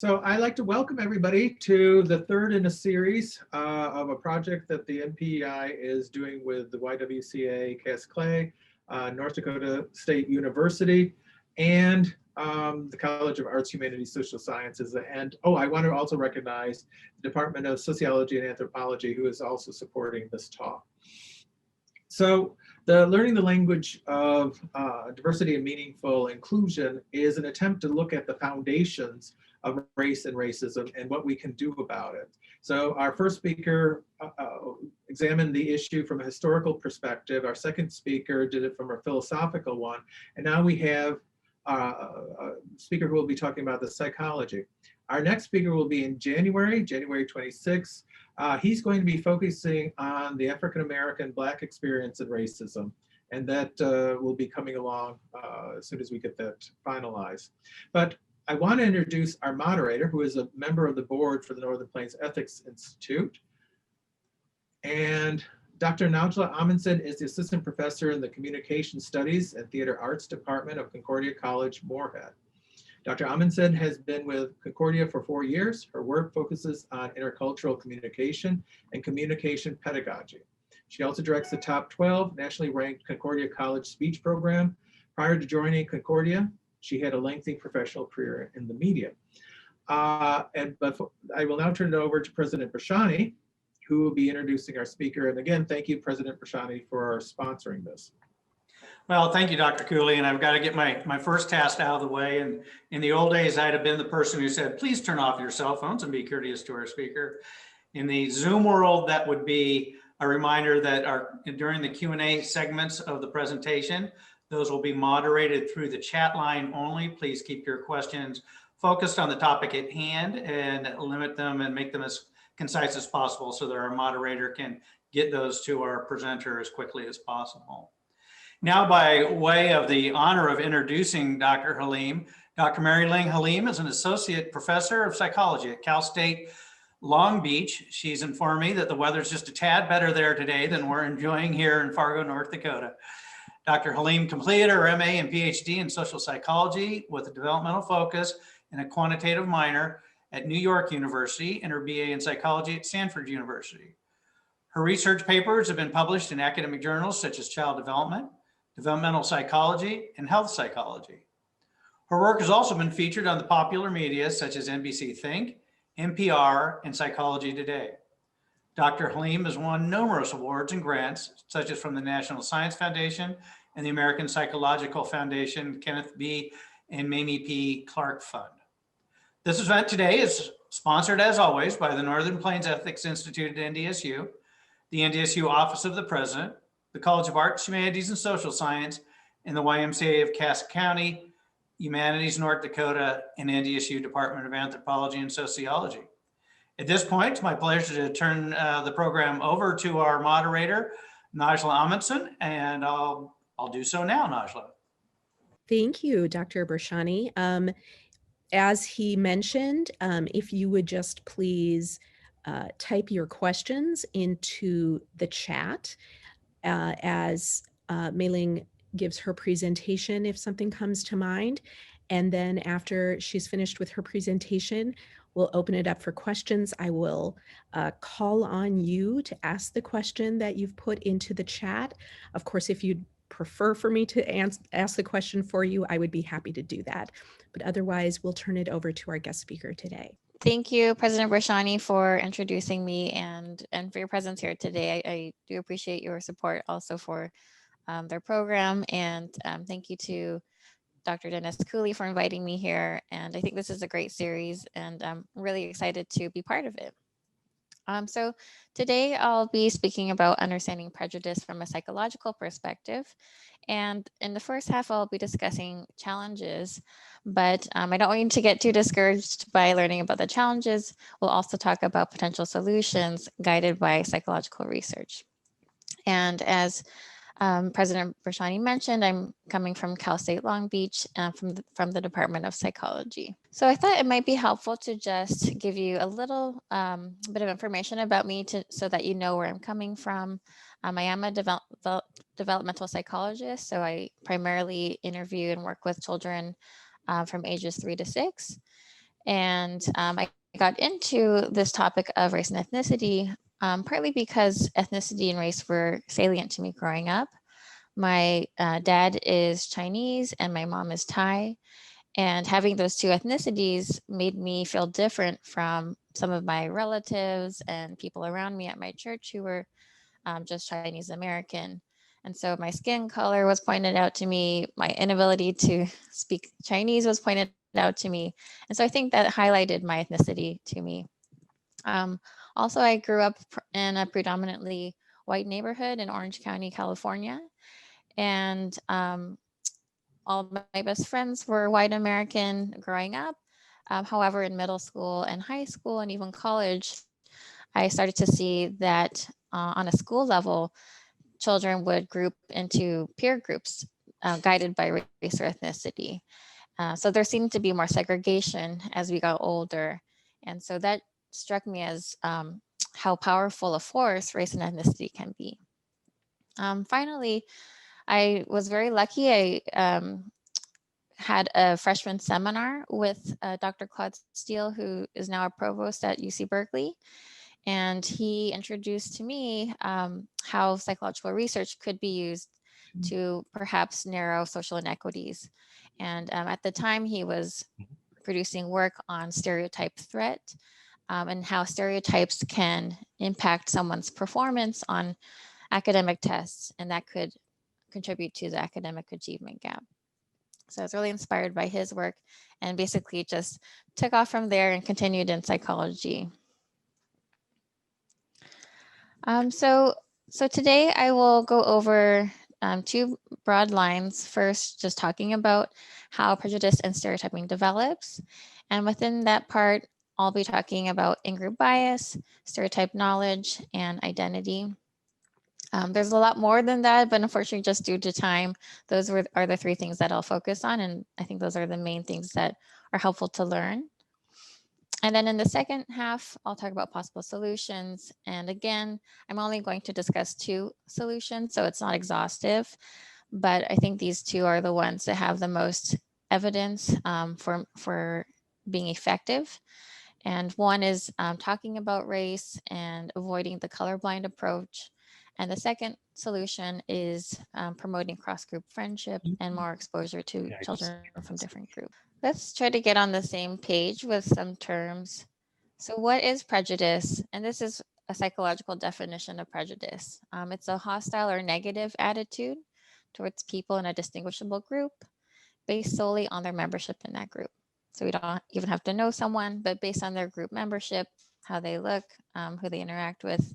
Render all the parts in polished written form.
So I'd like to welcome everybody to the third in a series of a project that the NPEI is doing with the YWCA, Cass Clay, North Dakota State University, and the College of Arts, Humanities, Social Sciences. And I want to also recognize the Department of Sociology and Anthropology, who is also supporting this talk. So the Learning the Language of Diversity and Meaningful Inclusion is an attempt to look at the foundations of race and racism and what we can do about it. So our first speaker examined the issue from a historical perspective. Our second speaker did it from a philosophical one. And now we have a speaker who will be talking about the psychology. Our next speaker will be in January 26th. He's going to be focusing on the African-American Black experience in racism. And that will be coming along as soon as we get that finalized. But I want to introduce our moderator, who is a member of the board for the Northern Plains Ethics Institute. And Dr. Najla Amundsen is the assistant professor in the Communication Studies and Theater Arts Department of Concordia College, Moorhead. Dr. Amundsen has been with Concordia for 4 years. Her work focuses on intercultural communication and communication pedagogy. She also directs the top 12 nationally ranked Concordia College speech program. Prior to joining Concordia, she had a lengthy professional career in the media. But I will now turn it over to President Brashani, who will be introducing our speaker. And again, thank you, President Brashani, for sponsoring this. Well, thank you, Dr. Cooley. And I've got to get my first task out of the way. And in the old days, I'd have been the person who said, please turn off your cell phones and be courteous to our speaker. In the Zoom world, that would be a reminder that during the Q&A segments of the presentation, those will be moderated through the chat line only. Please keep your questions focused on the topic at hand and limit them and make them as concise as possible so that our moderator can get those to our presenter as quickly as possible. Now, by way of the honor of introducing Dr. Halim, Dr. Mary Ling Halim is an associate professor of psychology at Cal State Long Beach. She's informed me that the weather's just a tad better there today than we're enjoying here in Fargo, North Dakota. Dr. Halim completed her MA and PhD in social psychology with a developmental focus and a quantitative minor at New York University and her BA in psychology at Stanford University. Her research papers have been published in academic journals such as Child Development, Developmental Psychology, and Health Psychology. Her work has also been featured on the popular media such as NBC Think, NPR, and Psychology Today. Dr. Halim has won numerous awards and grants, such as from the National Science Foundation and the American Psychological Foundation, Kenneth B. and Mamie P. Clark Fund. This event today is sponsored, as always, by the Northern Plains Ethics Institute at NDSU, the NDSU Office of the President, the College of Arts, Humanities, and Social Science, and the YMCA of Cass County, Humanities, North Dakota, and NDSU Department of Anthropology and Sociology. At this point, it's my pleasure to turn the program over to our moderator, Najla Amundsen, and I'll do so now, Najla. Thank you, Dr. Brashani. As he mentioned, if you would just please type your questions into the chat as Mei-Ling gives her presentation if something comes to mind. And then after she's finished with her presentation, we'll open it up for questions. I will call on you to ask the question that you've put into the chat. Of course, if you'd prefer for me to ask the question for you, I would be happy to do that. But otherwise, we'll turn it over to our guest speaker today. Thank you, President Brashani, for introducing me and for your presence here today. I do appreciate your support also for their program. And thank you to Dr. Dennis Cooley for inviting me here. And I think this is a great series and I'm really excited to be part of it. So today I'll be speaking about understanding prejudice from a psychological perspective. And in the first half, I'll be discussing challenges, but I don't want you to get too discouraged by learning about the challenges. We'll also talk about potential solutions guided by psychological research. And as President Brashani mentioned, I'm coming from Cal State Long Beach from the Department of Psychology. So I thought it might be helpful to just give you a little bit of information about me so that you know where I'm coming from. I am a developmental psychologist, so I primarily interview and work with children from ages 3 to 6. And I got into this topic of race and ethnicity partly because ethnicity and race were salient to me growing up. My dad is Chinese and my mom is Thai. And having those two ethnicities made me feel different from some of my relatives and people around me at my church who were just Chinese American. And so my skin color was pointed out to me, my inability to speak Chinese was pointed out to me. And so I think that highlighted my ethnicity to me. Also, I grew up in a predominantly white neighborhood in Orange County, California. And all my best friends were white American growing up. However, in middle school and high school and even college, I started to see that on a school level, children would group into peer groups guided by race or ethnicity. So there seemed to be more segregation as we got older. And so that struck me as how powerful a force race and ethnicity can be. Finally, I was very lucky. I had a freshman seminar with Dr. Claude Steele, who is now a provost at UC Berkeley. And he introduced to me how psychological research could be used to perhaps narrow social inequities. And at the time, he was producing work on stereotype threat and how stereotypes can impact someone's performance on academic tests, and that could contribute to the academic achievement gap. So I was really inspired by his work and basically just took off from there and continued in psychology. So today I will go over two broad lines. First, just talking about how prejudice and stereotyping develops. And within that part, I'll be talking about in-group bias, stereotype knowledge, and identity. There's a lot more than that, but unfortunately, just due to time, those are the three things that I'll focus on. And I think those are the main things that are helpful to learn. And then in the second half, I'll talk about possible solutions. And again, I'm only going to discuss two solutions, so it's not exhaustive, but I think these two are the ones that have the most evidence for being effective. And one is talking about race and avoiding the colorblind approach. And the second solution is promoting cross-group friendship and more exposure to children from different groups. Let's try to get on the same page with some terms. So what is prejudice? And this is a psychological definition of prejudice. It's a hostile or negative attitude towards people in a distinguishable group based solely on their membership in that group. So we don't even have to know someone, but based on their group membership, how they look, who they interact with,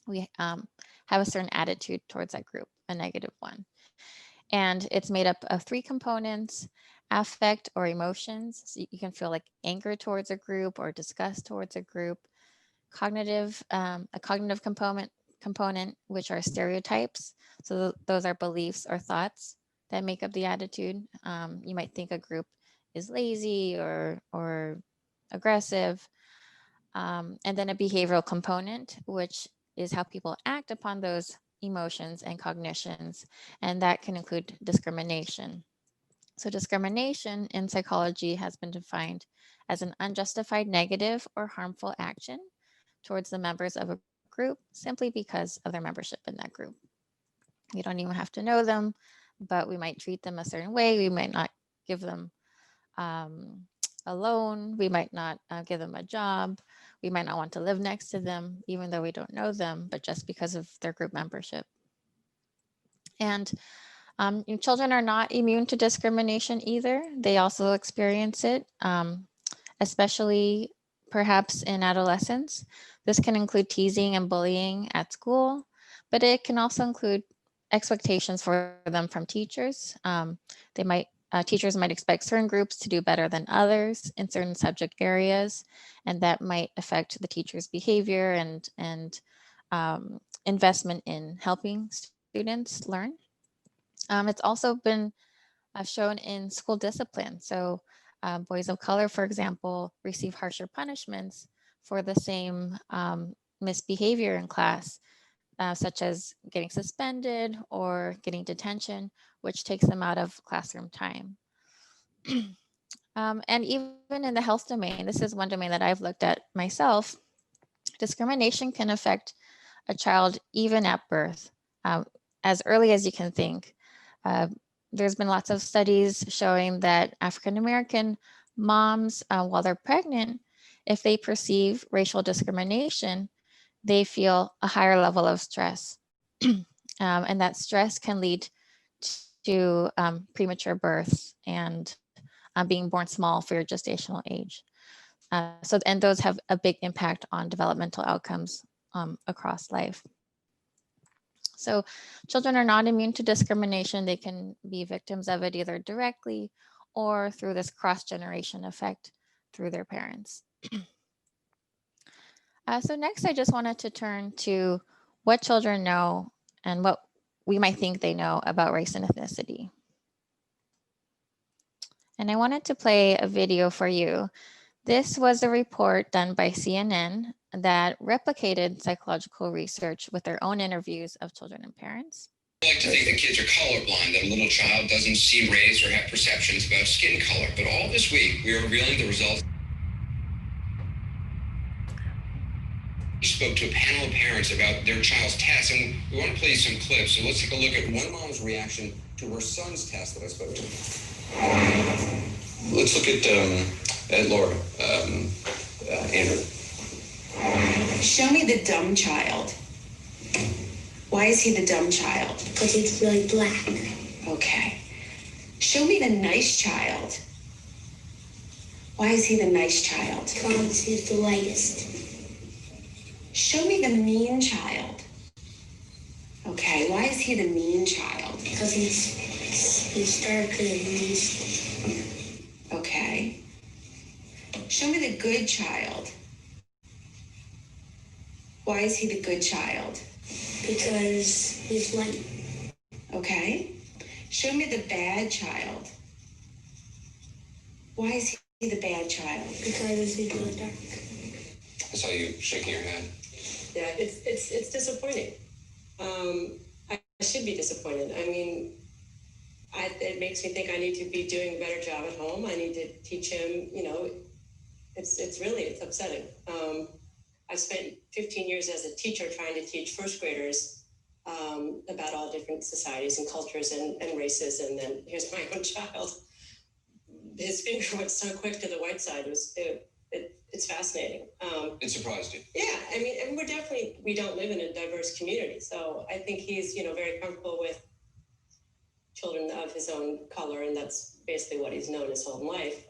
we have a certain attitude towards that group, a negative one. And it's made up of three components: affect or emotions. So you can feel like anger towards a group or disgust towards a group. Cognitive, a cognitive component, which are stereotypes. So those are beliefs or thoughts that make up the attitude. You might think a group is lazy or aggressive. And then a behavioral component, which is how people act upon those emotions and cognitions. And that can include discrimination. So discrimination in psychology has been defined as an unjustified negative or harmful action towards the members of a group simply because of their membership in that group. We don't even have to know them, but we might treat them a certain way. We might not give them a loan. We might not give them a job. We might not want to live next to them, even though we don't know them, but just because of their group membership. And children are not immune to discrimination either. They also experience it, especially perhaps in adolescence. This can include teasing and bullying at school, but it can also include expectations for them from teachers. Teachers might expect certain groups to do better than others in certain subject areas, and that might affect the teacher's behavior and investment in helping students learn. It's also been shown in school discipline. So boys of color, for example, receive harsher punishments for the same misbehavior in class, such as getting suspended or getting detention, which takes them out of classroom time. And even in the health domain, this is one domain that I've looked at myself. Discrimination can affect a child even at birth, as early as you can think. There's been lots of studies showing that African American moms, while they're pregnant, if they perceive racial discrimination, they feel a higher level of stress. And that stress can lead to premature births and being born small for your gestational age. And those have a big impact on developmental outcomes across life. So children are not immune to discrimination. They can be victims of it either directly or through this cross-generation effect through their parents. So next, I just wanted to turn to what children know and what we might think they know about race and ethnicity. And I wanted to play a video for you. This was a report done by CNN that replicated psychological research with their own interviews of children and parents. I like to think that kids are colorblind, that a little child doesn't see race or have perceptions about skin color. But all this week, we are revealing the results. We spoke to a panel of parents about their child's test, and we want to play you some clips. So let's take a look at one mom's reaction to her son's test that I spoke to. Let's look at Laura, Andrew. Show me the dumb child. Why is he the dumb child? Because he's really black. Okay. Show me the nice child. Why is he the nice child? Because he's the lightest. Show me the mean child. Okay, why is he the mean child? Because he's darker and he's... Okay. Show me the good child. Why is he the good child? Because he's light. Okay. Show me the bad child. Why is he the bad child? Because he's really dark. I saw you shaking your head. Yeah, it's disappointing. I should be disappointed. I mean, it makes me think I need to be doing a better job at home. I need to teach him, you know, it's upsetting. I spent 15 years as a teacher trying to teach first graders about all different societies and cultures and races. And then here's my own child. His finger went so quick to the white side. It's fascinating. It surprised you? Yeah, I mean, and we don't live in a diverse community. So I think he's, you know, very comfortable with children of his own color. And that's basically what he's known his whole life.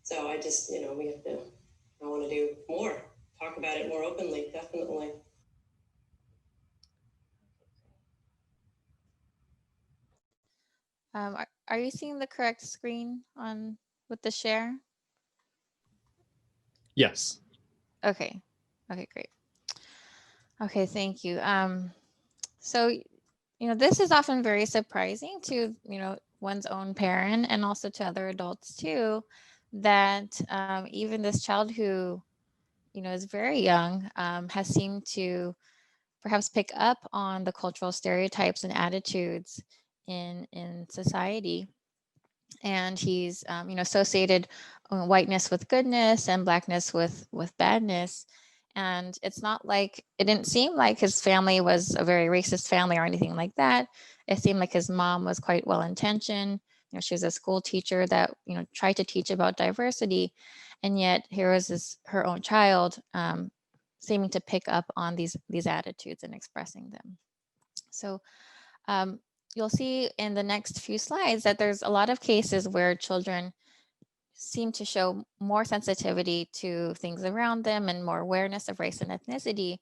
So I just, you know, I want to do more, talk about it more openly, definitely. Are you seeing the correct screen on with the share? Yes. Okay. Okay, great. Okay, thank you. So, you know, this is often very surprising to, you know, one's own parent and also to other adults too, that even this child who, you know, is very young has seemed to perhaps pick up on the cultural stereotypes and attitudes in society. And he's, you know, associated whiteness with goodness and blackness with badness. And it's not like, it didn't seem like his family was a very racist family or anything like that. It seemed like his mom was quite well-intentioned. You know, she was a school teacher that, you know, tried to teach about diversity. And yet here was her own child seeming to pick up on these attitudes and expressing them. So you'll see in the next few slides that there's a lot of cases where children seem to show more sensitivity to things around them and more awareness of race and ethnicity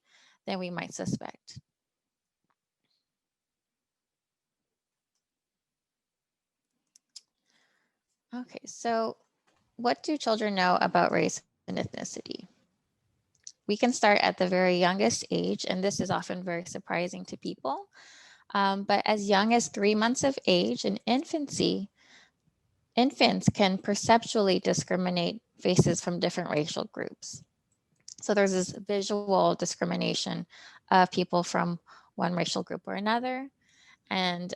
than we might suspect. Okay, so what do children know about race and ethnicity? We can start at the very youngest age, and this is often very surprising to people. But as young as 3 months of age in infancy, infants can perceptually discriminate faces from different racial groups. So there's this visual discrimination of people from one racial group or another. And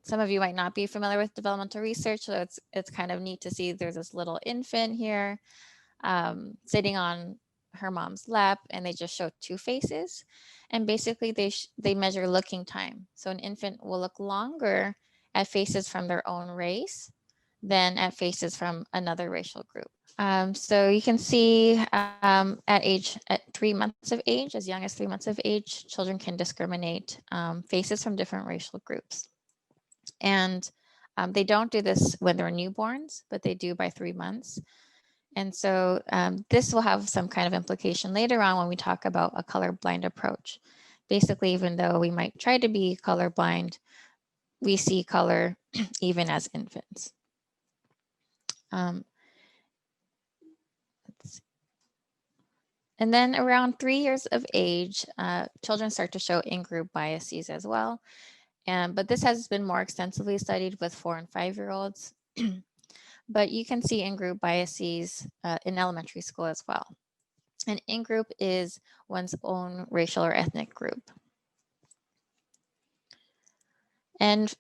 Some of you might not be familiar with developmental research, so it's kind of neat to see there's this little infant here sitting on her mom's lap, and they just show two faces. And basically they measure looking time. So an infant will look longer at faces from their own race than at faces from another racial group. So you can see at 3 months of age, as young as 3 months of age, children can discriminate faces from different racial groups. And they don't do this when they're newborns, but they do by 3 months. And so this will have some kind of implication later on when we talk about a colorblind approach. Basically, even though we might try to be colorblind, we see color even as infants. And then around 3 years of age, children start to show in-group biases as well. But this has been more extensively studied with 4 and 5-year-olds. But you can see in-group biases in elementary school as well. And in-group is one's own racial or ethnic group. And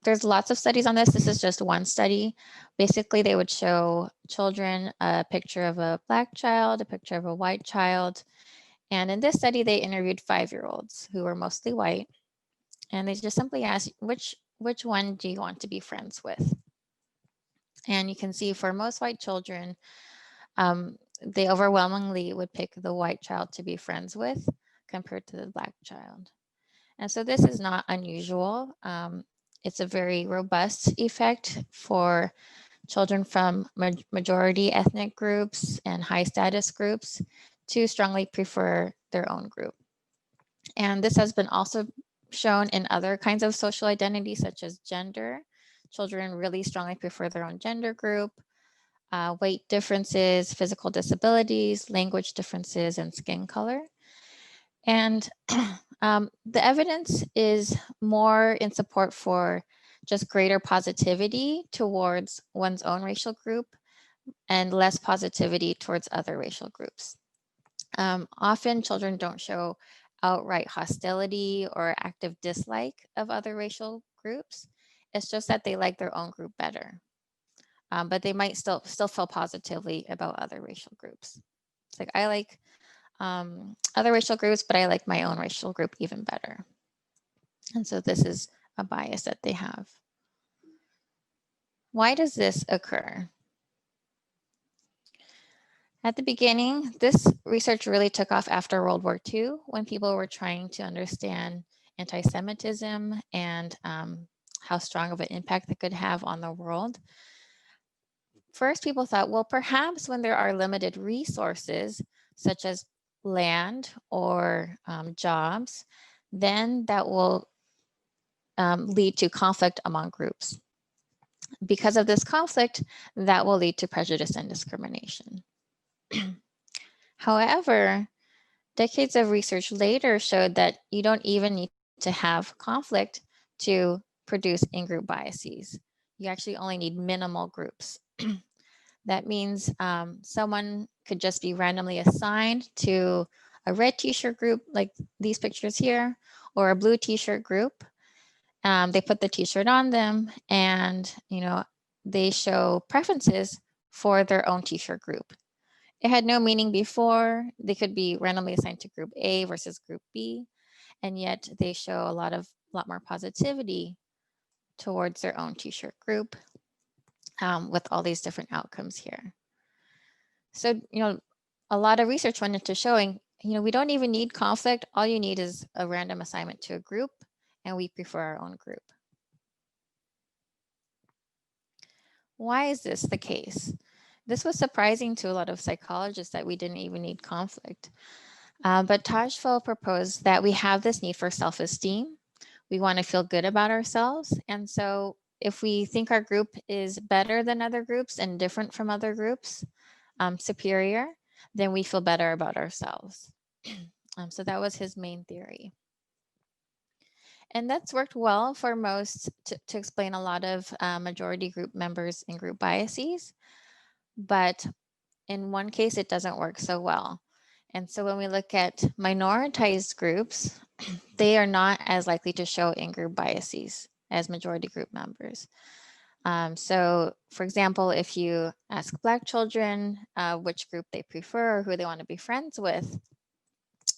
there's lots of studies on this. This is just one study. Basically, they would show children a picture of a Black child, a picture of a white child. And in this study, they interviewed 5-year-olds who were mostly white. And they just simply asked, which one do you want to be friends with? And you can see for most white children, they overwhelmingly would pick the white child to be friends with compared to the Black child. And so this is not unusual. It's a very robust effect for children from majority ethnic groups and high status groups to strongly prefer their own group. And this has been also shown in other kinds of social identity, such as gender. Children really strongly prefer their own gender group, weight differences, physical disabilities, language differences, and skin color. And the evidence is more in support for just greater positivity towards one's own racial group and less positivity towards other racial groups. Often children don't show outright hostility or active dislike of other racial groups. It's just that they like their own group better. But they might still feel positively about other racial groups. It's like, I like other racial groups, but I like my own racial group even better. And so this is a bias that they have. Why does this occur? At the beginning, this research really took off after World War II, when people were trying to understand anti-Semitism and how strong of an impact it could have on the world. First, people thought, well, perhaps when there are limited resources, such as land or jobs, then that will lead to conflict among groups. Because of this conflict, that will lead to prejudice and discrimination. However, decades of research later showed that you don't even need to have conflict to produce in-group biases. You actually only need minimal groups. That means someone could just be randomly assigned to a red t-shirt group, like these pictures here, or a blue t-shirt group. They put the t-shirt on them, and they show preferences for their own t-shirt group. It had no meaning before. They could be randomly assigned to group A versus group B, and yet they show a lot more positivity towards their own t-shirt group with all these different outcomes here. So, a lot of research went into showing, we don't even need conflict. All you need is a random assignment to a group, and we prefer our own group. Why is this the case? This was surprising to a lot of psychologists that we didn't even need conflict. But Tajfel proposed that we have this need for self-esteem. We want to feel good about ourselves. And so if we think our group is better than other groups and different from other groups, superior, then we feel better about ourselves. So that was his main theory. And that's worked well for most to explain a lot of majority group members and group biases. But in one case, it doesn't work so well. And so when we look at minoritized groups, they are not as likely to show in-group biases. as majority group members. So for example, if you ask Black children which group they prefer or who they want to be friends with,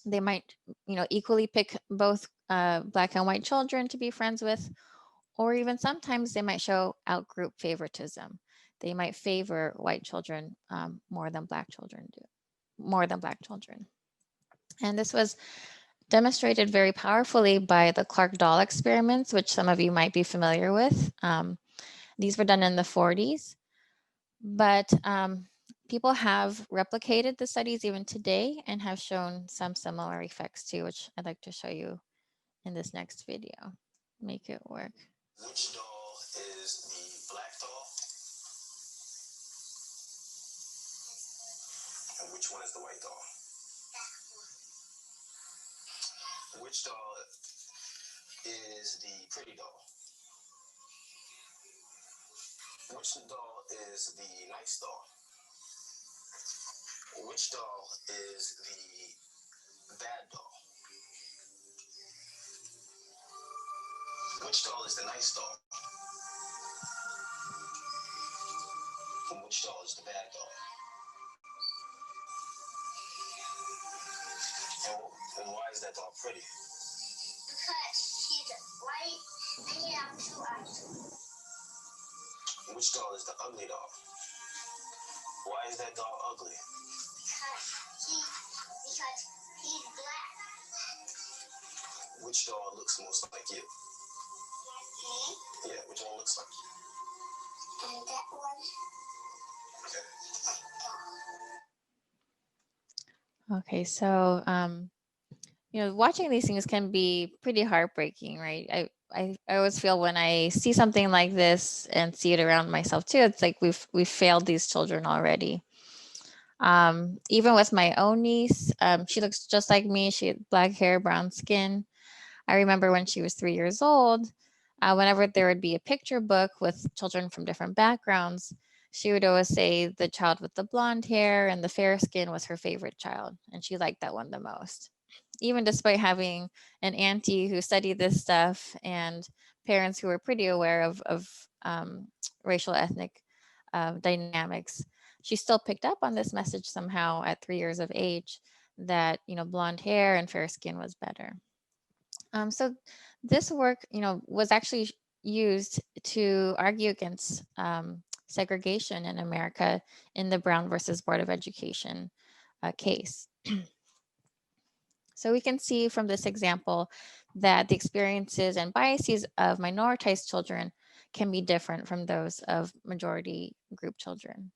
they might, equally pick both Black and white children to be friends with, or even sometimes they might show out-group favoritism. They might favor white children more than Black children do, more than Black children. And this was demonstrated very powerfully by the Clark-Doll experiments, which some of you might be familiar with. These were done in the 40s, but people have replicated the studies even today and have shown some similar effects too, which I'd like to show you in this next video. Make it work. Which doll is the black doll? And which one is the white doll? Which doll is the pretty doll? Which doll is the nice doll? Which doll is the bad doll? Which doll is the nice doll? And which doll is the bad doll? And why is that doll pretty? Because she's white and she has 2 eyes. Which doll is the ugly doll? Why is that doll ugly? Because he's black. Which doll looks most like you? Me Yeah, which one looks like you? and that one. Okay. Okay, so watching these things can be pretty heartbreaking, right? I always feel when I see something like this and see it around myself too, it's like we've failed these children already. Even with my own niece, she looks just like me. She had black hair, brown skin. I remember when she was 3 years old, whenever there would be a picture book with children from different backgrounds, she would always say the child with the blonde hair and the fair skin was her favorite child, and she liked that one the most. Even despite having an auntie who studied this stuff and parents who were pretty aware of racial ethnic dynamics, she still picked up on this message somehow at 3 years of age that, blonde hair and fair skin was better. So this work, was actually used to argue against segregation in America in the Brown versus Board of Education case. So we can see from this example that the experiences and biases of minoritized children can be different from those of majority group children.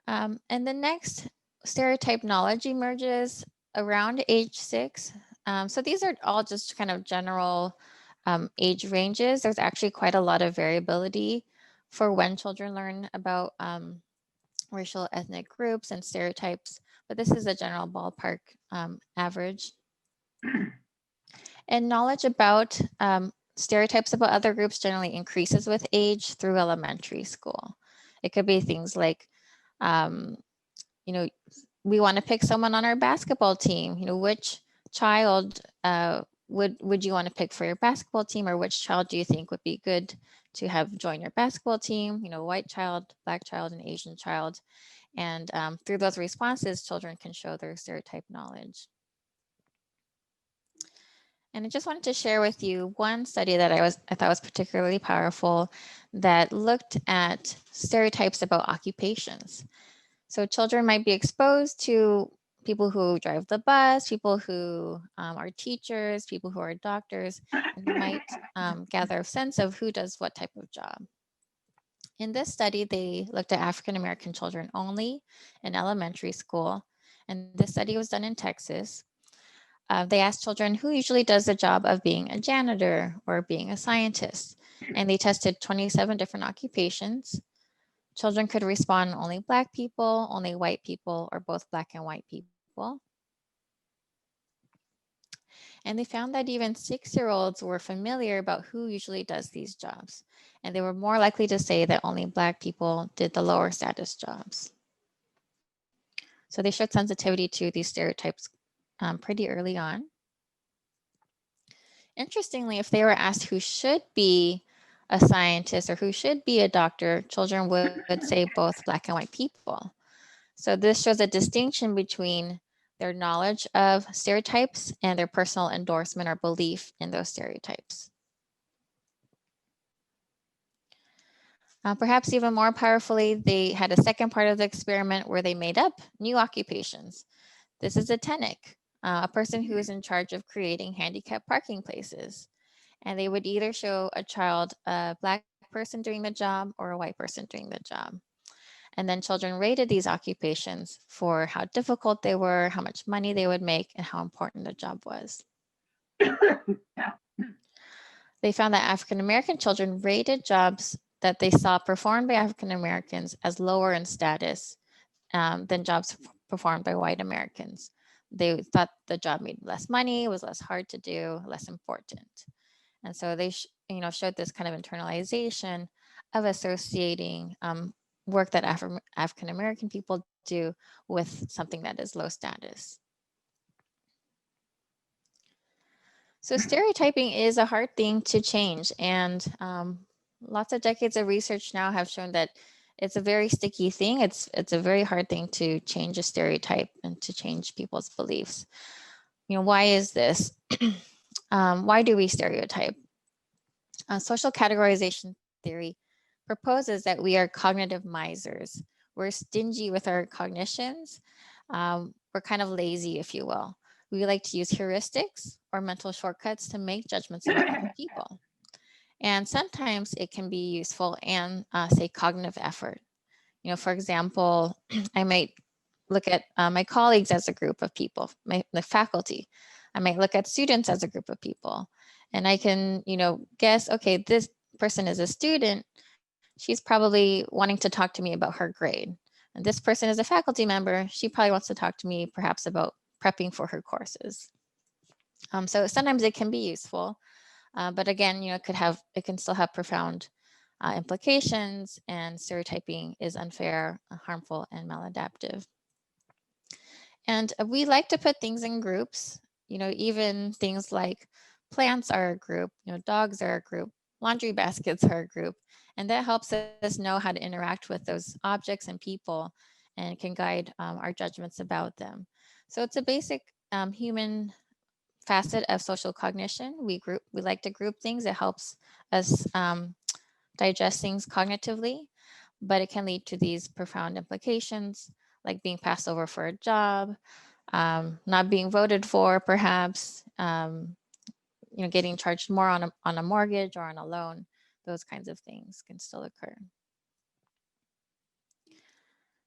And the next stereotype knowledge emerges around age 6. So these are all just kind of general age ranges. There's actually quite a lot of variability for when children learn about racial ethnic groups and stereotypes, but this is a general ballpark average. And knowledge about stereotypes about other groups generally increases with age through elementary school. It could be things like, we want to pick someone on our basketball team. Which child would you want to pick for your basketball team, or which child do you think would be good to have join your basketball team? White child, black child, and Asian child. And through those responses, children can show their stereotype knowledge. And I just wanted to share with you one study that I thought was particularly powerful that looked at stereotypes about occupations. So children might be exposed to people who drive the bus, people who are teachers, people who are doctors, and they might gather a sense of who does what type of job. In this study, they looked at African-American children only in elementary school, and this study was done in Texas. They asked children who usually does the job of being a janitor or being a scientist, and they tested 27 different occupations. Children could respond only Black people, only white people, or both Black and white people. And they found that even 6-year-olds were familiar about who usually does these jobs. And they were more likely to say that only Black people did the lower status jobs. So they showed sensitivity to these stereotypes pretty early on. Interestingly, if they were asked who should be a scientist or who should be a doctor, children would say both Black and white people. So this shows a distinction between their knowledge of stereotypes and their personal endorsement or belief in those stereotypes. Perhaps even more powerfully, they had a second part of the experiment where they made up new occupations. This is a TENIC, a person who is in charge of creating handicapped parking places. And they would either show a child, a Black person doing the job or a white person doing the job. And then children rated these occupations for how difficult they were, how much money they would make, and how important the job was. They found that African American children rated jobs that they saw performed by African Americans as lower in status than jobs performed by white Americans. They thought the job made less money, was less hard to do, less important. And so they showed this kind of internalization of associating work that African American people do with something that is low status. So stereotyping is a hard thing to change, and lots of decades of research now have shown that it's a very sticky thing. It's a very hard thing to change a stereotype and to change people's beliefs. Why is this? Why do we stereotype? Social categorization theory proposes that we are cognitive misers. We're stingy with our cognitions. We're kind of lazy, if you will. We like to use heuristics or mental shortcuts to make judgments about other people. And sometimes it can be useful and say cognitive effort. For example, I might look at my colleagues as a group of people, the faculty. I might look at students as a group of people. And I can, guess, okay, this person is a student. She's probably wanting to talk to me about her grade. And this person is a faculty member. She probably wants to talk to me perhaps about prepping for her courses. So sometimes it can be useful, but again, it can still have profound implications, and stereotyping is unfair, harmful, and maladaptive. And we like to put things in groups, even things like plants are a group, dogs are a group, laundry baskets are a group, and that helps us know how to interact with those objects and people, and can guide our judgments about them. So it's a basic human facet of social cognition. We like to group things. It helps us digest things cognitively, but it can lead to these profound implications, like being passed over for a job, not being voted for, perhaps, getting charged more on a mortgage or on a loan. Those kinds of things can still occur.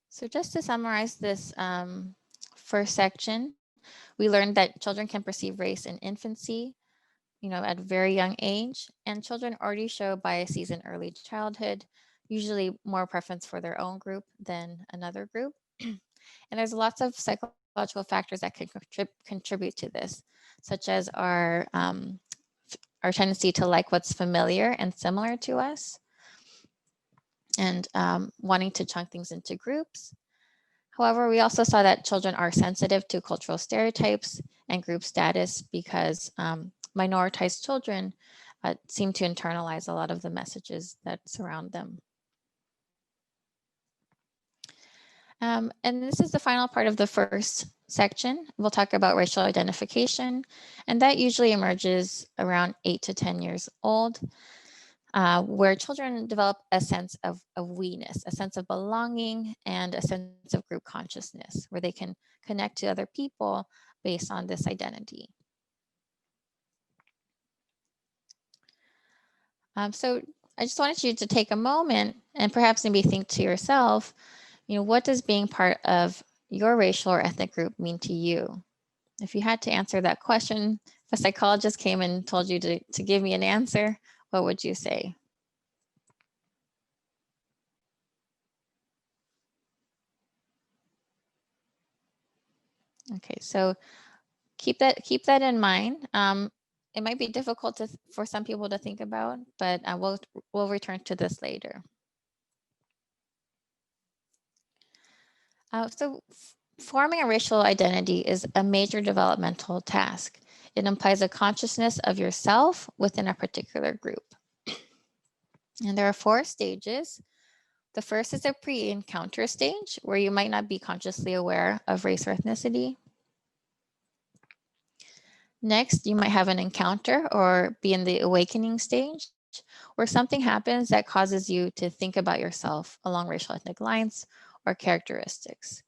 So just to summarize this first section, we learned that children can perceive race in infancy, at a very young age, and children already show biases in early childhood, usually more preference for their own group than another group. And there's lots of psychological factors that can contribute to this, such as our tendency to like what's familiar and similar to us, and wanting to chunk things into groups. However, we also saw that children are sensitive to cultural stereotypes and group status because minoritized children seem to internalize a lot of the messages that surround them. And this is the final part of the first section. We'll talk about racial identification, and that usually emerges around 8 to 10 years old, where children develop a sense of we-ness, a sense of belonging, and a sense of group consciousness, where they can connect to other people based on this identity. So I just wanted you to take a moment and perhaps maybe think to yourself, what does being part of your racial or ethnic group mean to you? If you had to answer that question, if a psychologist came and told you to give me an answer, what would you say? Okay, so keep that in mind. It might be difficult for some people to think about, but we'll return to this later. So forming a racial identity is a major developmental task. It implies a consciousness of yourself within a particular group. And there are 4 stages. The first is a pre-encounter stage where you might not be consciously aware of race or ethnicity. Next, you might have an encounter or be in the awakening stage where something happens that causes you to think about yourself along racial ethnic lines or characteristics.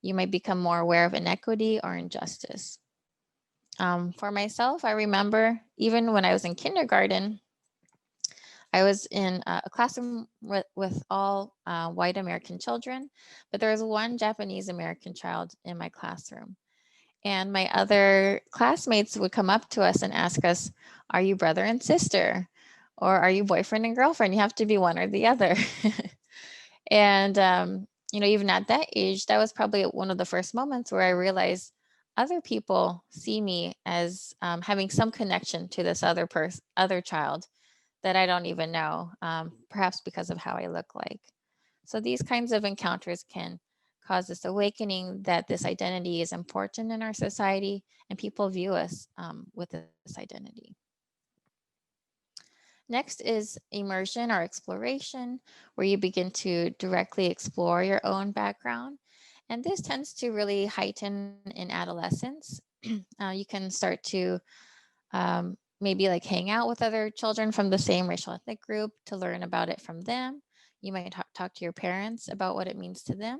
You might become more aware of inequity or injustice. For myself, I remember even when I was in kindergarten, I was in a classroom with all white American children, but there was one Japanese American child in my classroom. And my other classmates would come up to us and ask us, are you brother and sister? Or are you boyfriend and girlfriend? You have to be one or the other. And, even at that age, that was probably one of the first moments where I realized other people see me as having some connection to this other child that I don't even know, perhaps because of how I look like. So these kinds of encounters can cause this awakening that this identity is important in our society and people view us with this identity. Next is immersion or exploration, where you begin to directly explore your own background. And this tends to really heighten in adolescence. You can start to maybe like hang out with other children from the same racial ethnic group to learn about it from them. You might talk to your parents about what it means to them.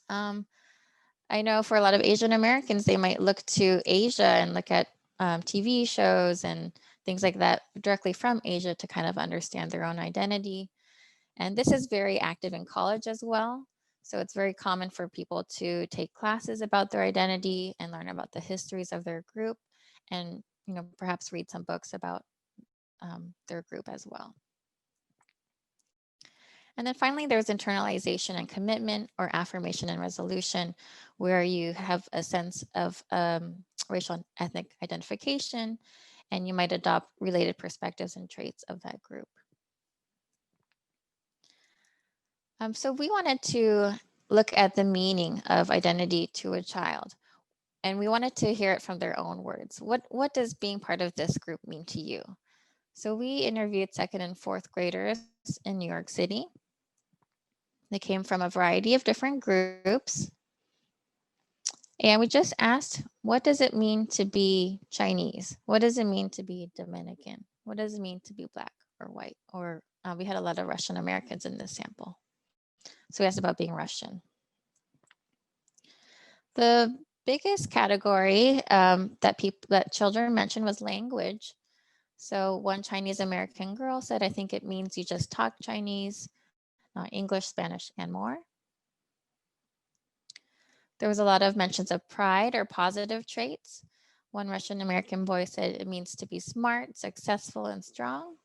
I know for a lot of Asian Americans, they might look to Asia and look at TV shows and things like that directly from Asia to kind of understand their own identity. And this is very active in college as well. So it's very common for people to take classes about their identity and learn about the histories of their group and perhaps read some books about their group as well. And then finally, there's internalization and commitment, or affirmation and resolution, where you have a sense of racial and ethnic identification, and you might adopt related perspectives and traits of that group. So we wanted to look at the meaning of identity to a child, and we wanted to hear it from their own words. What does being part of this group mean to you? So we interviewed 2nd and 4th graders in New York City. They came from a variety of different groups. And we just asked, what does it mean to be Chinese? What does it mean to be Dominican? What does it mean to be Black or white? Or we had a lot of Russian Americans in this sample. So we asked about being Russian. The biggest category that children mentioned was language. So one Chinese American girl said, I think it means you just talk Chinese, English, Spanish, and more. There was a lot of mentions of pride or positive traits. One Russian American boy said it means to be smart, successful, and strong.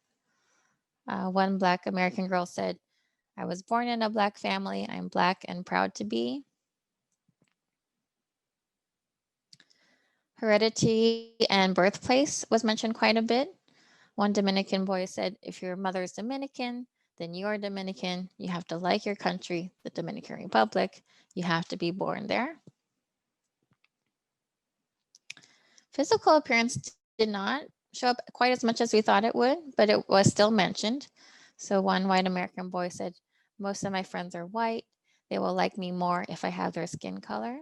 One Black American girl said, I was born in a Black family. I'm Black and proud to be. Heredity and birthplace was mentioned quite a bit. One Dominican boy said, if your mother is Dominican, then you are Dominican. You have to like your country, the Dominican Republic. You have to be born there. Physical appearance did not show up quite as much as we thought it would, but it was still mentioned. So one white American boy said, most of my friends are white. They will like me more if I have their skin color.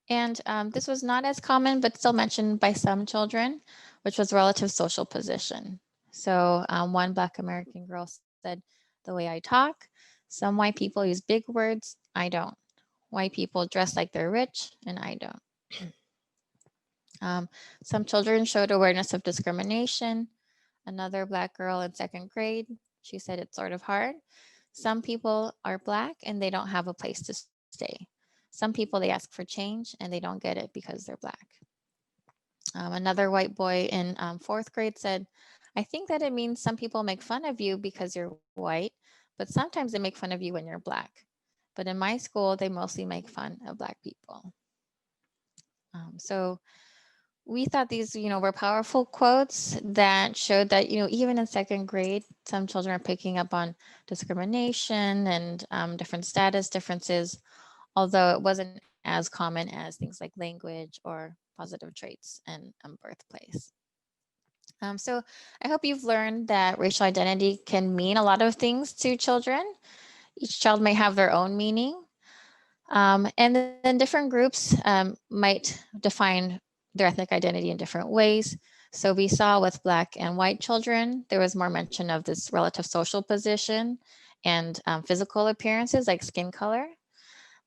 And this was not as common, but still mentioned by some children, which was relative social position. So one Black American girl said, the way I talk, some white people use big words, I don't. White people dress like they're rich, and I don't. Some children showed awareness of discrimination. Another Black girl in 2nd grade, she said it's sort of hard. Some people are Black and they don't have a place to stay. Some people, they ask for change and they don't get it because they're Black. Another white boy in 4th grade said, I think that it means some people make fun of you because you're white, but sometimes they make fun of you when you're Black. But in my school, they mostly make fun of Black people. So we thought these, were powerful quotes that showed that, even in 2nd grade, some children are picking up on discrimination and different status differences, although it wasn't as common as things like language or positive traits and birthplace. So I hope you've learned that racial identity can mean a lot of things to children. Each child may have their own meaning. And then different groups might define their ethnic identity in different ways. So we saw with Black and white children, there was more mention of this relative social position and physical appearances like skin color.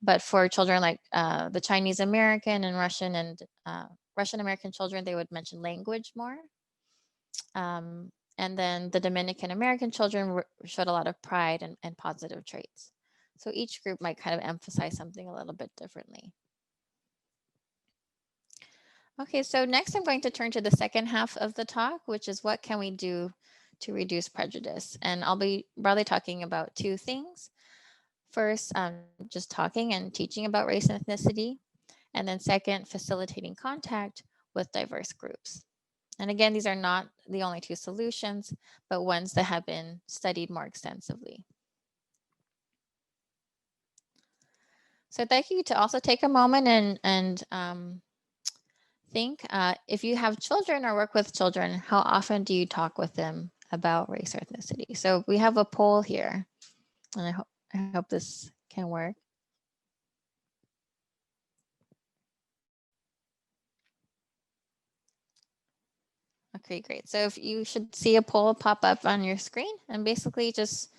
But for children like the Chinese American and Russian American children, they would mention language more. And then the Dominican American children showed a lot of pride and positive traits. So each group might kind of emphasize something a little bit differently. Okay, so next I'm going to turn to the second half of the talk, which is what can we do to reduce prejudice? And I'll be broadly talking about two things. First, just talking and teaching about race and ethnicity. And then second, facilitating contact with diverse groups. And again, these are not the only two solutions, but ones that have been studied more extensively. So I'd like you to also take a moment and think, if you have children or work with children, how often do you talk with them about race or ethnicity? So we have a poll here, and I hope this can work. Okay, great. So if you should see a poll pop up on your screen, and basically just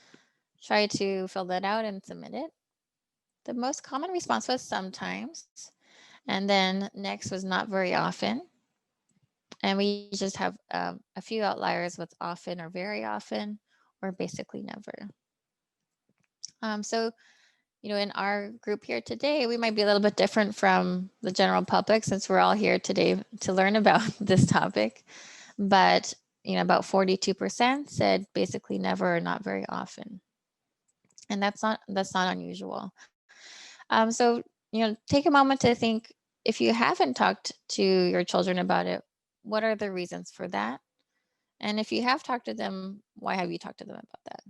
try to fill that out and submit it. The most common response was sometimes, and then next was not very often. And we just have a few outliers with often or very often, or basically never. So, you know, in our group here today, we might be a little bit different from the general public since we're all here today to learn about this topic. But, you know, about 42% said basically never or not very often. And that's not unusual. So, you know, take a moment to think, if you haven't talked to your children about it, what are the reasons for that? And if you have talked to them, why have you talked to them about that?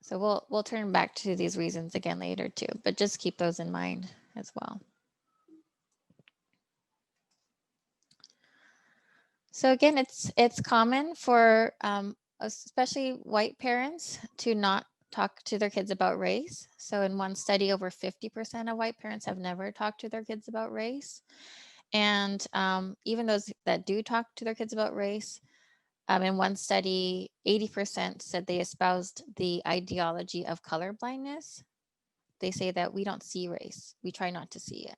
So we'll turn back to these reasons again later too, but just keep those in mind as well. So again, it's common for especially white parents to not talk to their kids about race. So in one study, over 50% of white parents have never talked to their kids about race. And even those that do talk to their kids about race, in one study, 80% said they espoused the ideology of colorblindness. They say that we don't see race. We try not to see it.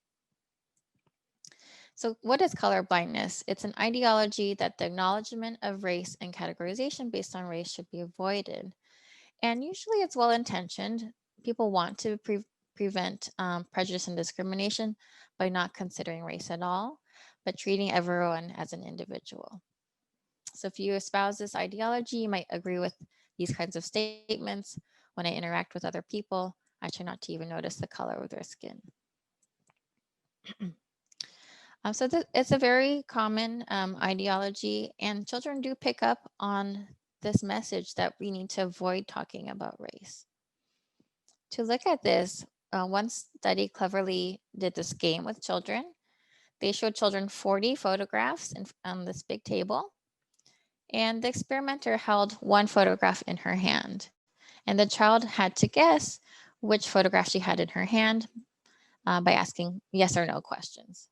So what is colorblindness? It's an ideology that the acknowledgement of race and categorization based on race should be avoided. And usually it's well-intentioned. People want to prevent prejudice and discrimination by not considering race at all, but treating everyone as an individual. So if you espouse this ideology, you might agree with these kinds of statements. When I interact with other people, I try not to even notice the color of their skin. So it's a very common ideology, and children do pick up on this message that we need to avoid talking about race. To look at this, one study cleverly did this game with children. They showed children 40 photographs on this big table, and the experimenter held one photograph in her hand, and the child had to guess which photograph she had in her hand by asking yes or no questions.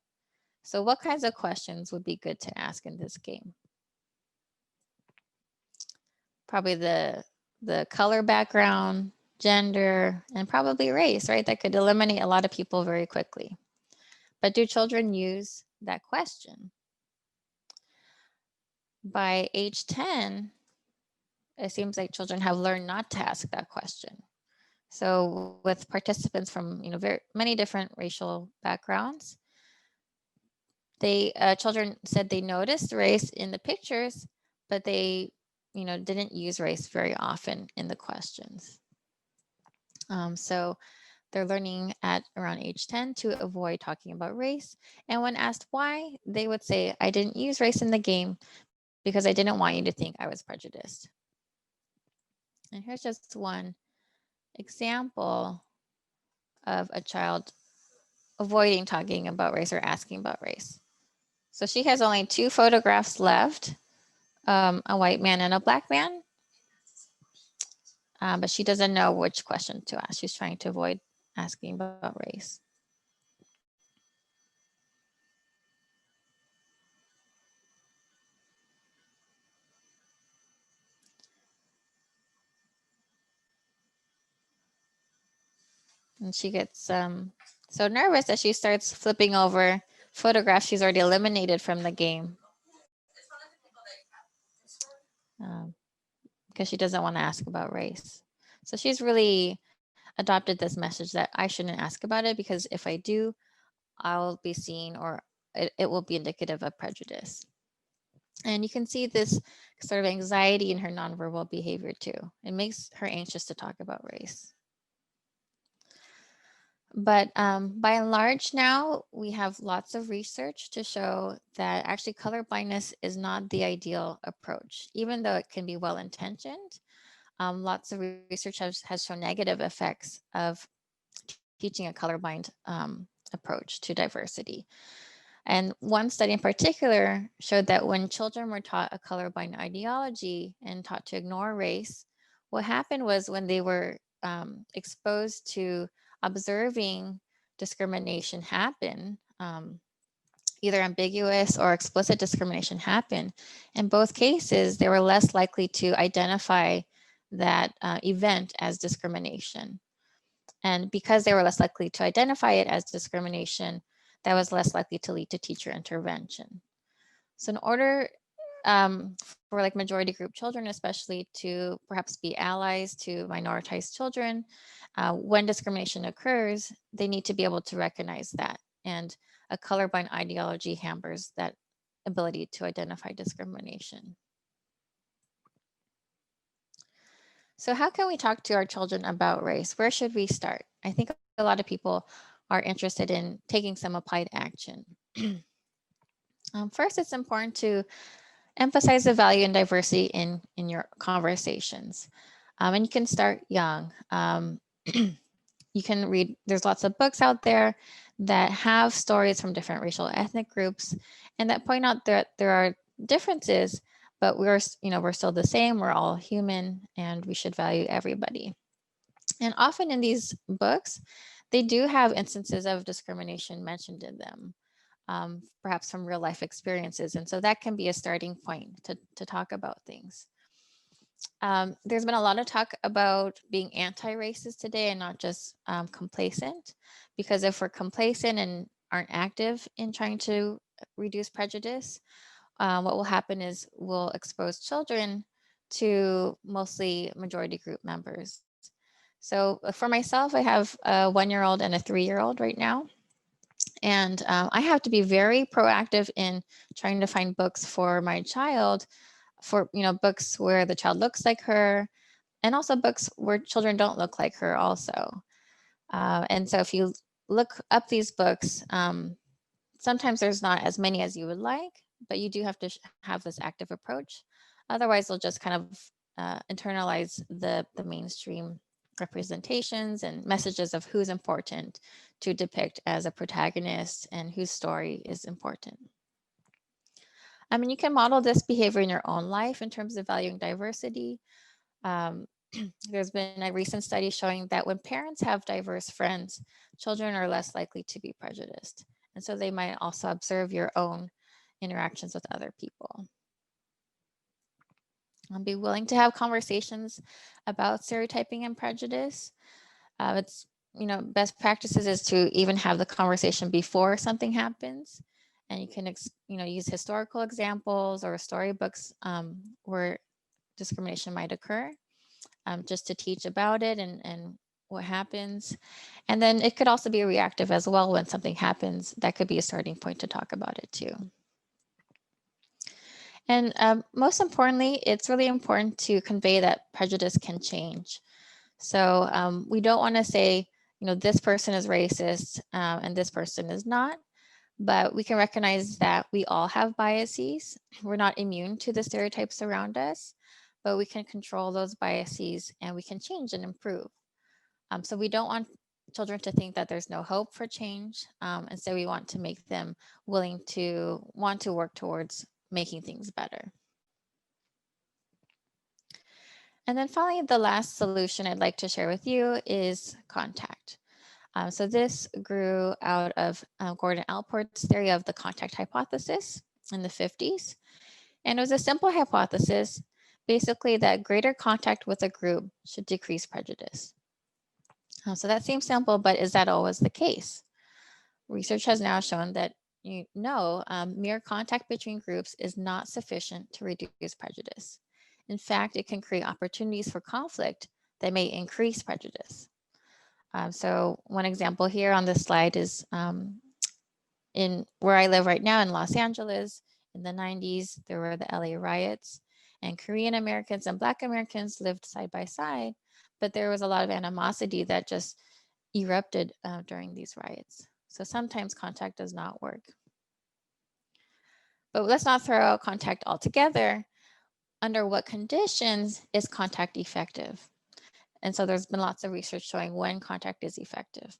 So what kinds of questions would be good to ask in this game? Probably the color background, gender, and probably race, right? That could eliminate a lot of people very quickly. But do children use that question? By age 10, it seems like children have learned not to ask that question. So with participants from many different racial backgrounds, children said they noticed race in the pictures, but they didn't use race very often in the questions. So they're learning at around age 10 to avoid talking about race. And when asked why, they would say, I didn't use race in the game because I didn't want you to think I was prejudiced. And here's just one example of a child avoiding talking about race or asking about race. So she has only 2 photographs left, a white man and a black man. But she doesn't know which question to ask. She's trying to avoid asking about race. And she gets so nervous that she starts flipping over photographs she's already eliminated from the game. Because she doesn't want to ask about race. So she's really adopted this message that I shouldn't ask about it, because if I do, I'll be seen, or it will be indicative of prejudice. And you can see this sort of anxiety in her nonverbal behavior too. It makes her anxious to talk about race. But by and large now, we have lots of research to show that actually colorblindness is not the ideal approach, even though it can be well-intentioned. Lots of research has shown negative effects of teaching a colorblind approach to diversity. And one study in particular showed that when children were taught a colorblind ideology and taught to ignore race, what happened was when they were exposed to observing discrimination happen, either ambiguous or explicit discrimination happen, in both cases, they were less likely to identify that event as discrimination. And because they were less likely to identify it as discrimination, that was less likely to lead to teacher intervention. So in order for like majority group children, especially, to perhaps be allies to minoritized children, when discrimination occurs, they need to be able to recognize that. And a colorblind ideology hampers that ability to identify discrimination. So how can we talk to our children about race? Where should we start? I think a lot of people are interested in taking some applied action. First, it's important to emphasize the value and diversity in your conversations. And you can start young. You can read, there's lots of books out there that have stories from different racial ethnic groups and that point out that there are differences, but we're still the same, we're all human, and we should value everybody. And often in these books, they do have instances of discrimination mentioned in them, perhaps from real life experiences. And so that can be a starting point to talk about things. There's been a lot of talk about being anti-racist today and not just complacent, because if we're complacent and aren't active in trying to reduce prejudice, what will happen is we'll expose children to mostly majority group members. So for myself, I have a 1-year-old and a 3-year-old right now. And I have to be very proactive in trying to find books for my child, for books where the child looks like her, and also books where children don't look like her also. And so if you look up these books, sometimes there's not as many as you would like, but you do have to have this active approach. Otherwise, they'll just kind of internalize the mainstream representations and messages of who's important to depict as a protagonist and whose story is important. I mean, you can model this behavior in your own life in terms of valuing diversity. There's been a recent study showing that when parents have diverse friends, children are less likely to be prejudiced. And so they might also observe your own interactions with other people. Be willing to have conversations about stereotyping and prejudice. It's, best practices is to even have the conversation before something happens. And you can, use historical examples or storybooks where discrimination might occur, just to teach about it and what happens. And then it could also be reactive as well. When something happens, that could be a starting point to talk about it too. And most importantly, it's really important to convey that prejudice can change. So we don't want to say, this person is racist and this person is not, but we can recognize that we all have biases. We're not immune to the stereotypes around us, but we can control those biases and we can change and improve. So we don't want children to think that there's no hope for change. And so we want to make them willing to want to work towards making things better. And then finally, the last solution I'd like to share with you is contact. So this grew out of Gordon Allport's theory of the contact hypothesis in the 50s. And it was a simple hypothesis, basically that greater contact with a group should decrease prejudice. So that seems simple, but is that always the case? Research has now shown that mere contact between groups is not sufficient to reduce prejudice. In fact, it can create opportunities for conflict that may increase prejudice. So one example here on this slide is in where I live right now in Los Angeles. In the 90s, there were the LA riots, and Korean Americans and Black Americans lived side by side, but there was a lot of animosity that just erupted during these riots. So sometimes contact does not work. But let's not throw out contact altogether. Under what conditions is contact effective? And so there's been lots of research showing when contact is effective.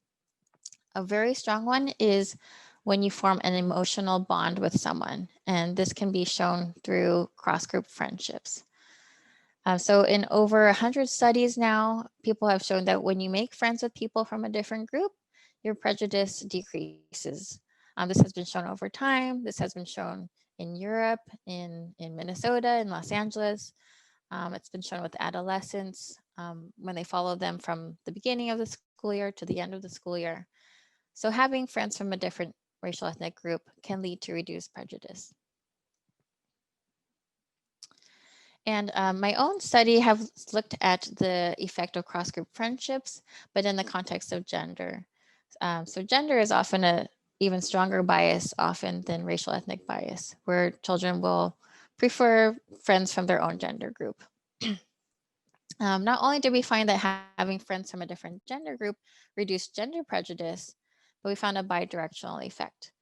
A very strong one is when you form an emotional bond with someone, and this can be shown through cross-group friendships. So in over 100 studies now, people have shown that when you make friends with people from a different group, your prejudice decreases. This has been shown over time. This has been shown in Europe, in Minnesota, in Los Angeles. It's been shown with adolescents when they follow them from the beginning of the school year to the end of the school year. So having friends from a different racial ethnic group can lead to reduced prejudice. And my own study have looked at the effect of cross-group friendships, but in the context of gender. So gender is often an even stronger bias often than racial ethnic bias, where children will prefer friends from their own gender group. Not only did we find that having friends from a different gender group reduced gender prejudice, but we found a bidirectional effect,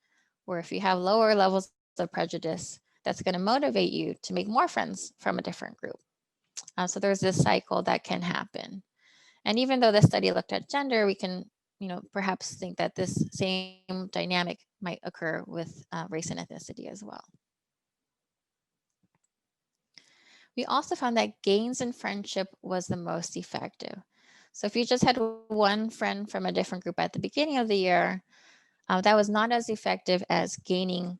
where if you have lower levels of prejudice, that's going to motivate you to make more friends from a different group. So there's this cycle that can happen. And even though the study looked at gender, we can perhaps think that this same dynamic might occur with race and ethnicity as well. We also found that gains in friendship was the most effective. So if you just had one friend from a different group at the beginning of the year, that was not as effective as gaining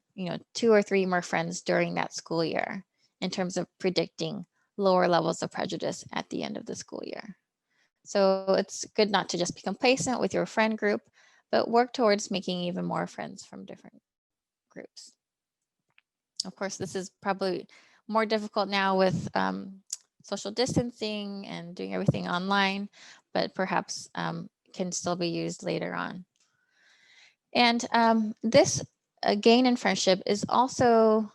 2 or 3 more friends during that school year in terms of predicting lower levels of prejudice at the end of the school year. So it's good not to just be complacent with your friend group, but work towards making even more friends from different groups. Of course, this is probably more difficult now with social distancing and doing everything online, but perhaps can still be used later on. And this gain in friendship is also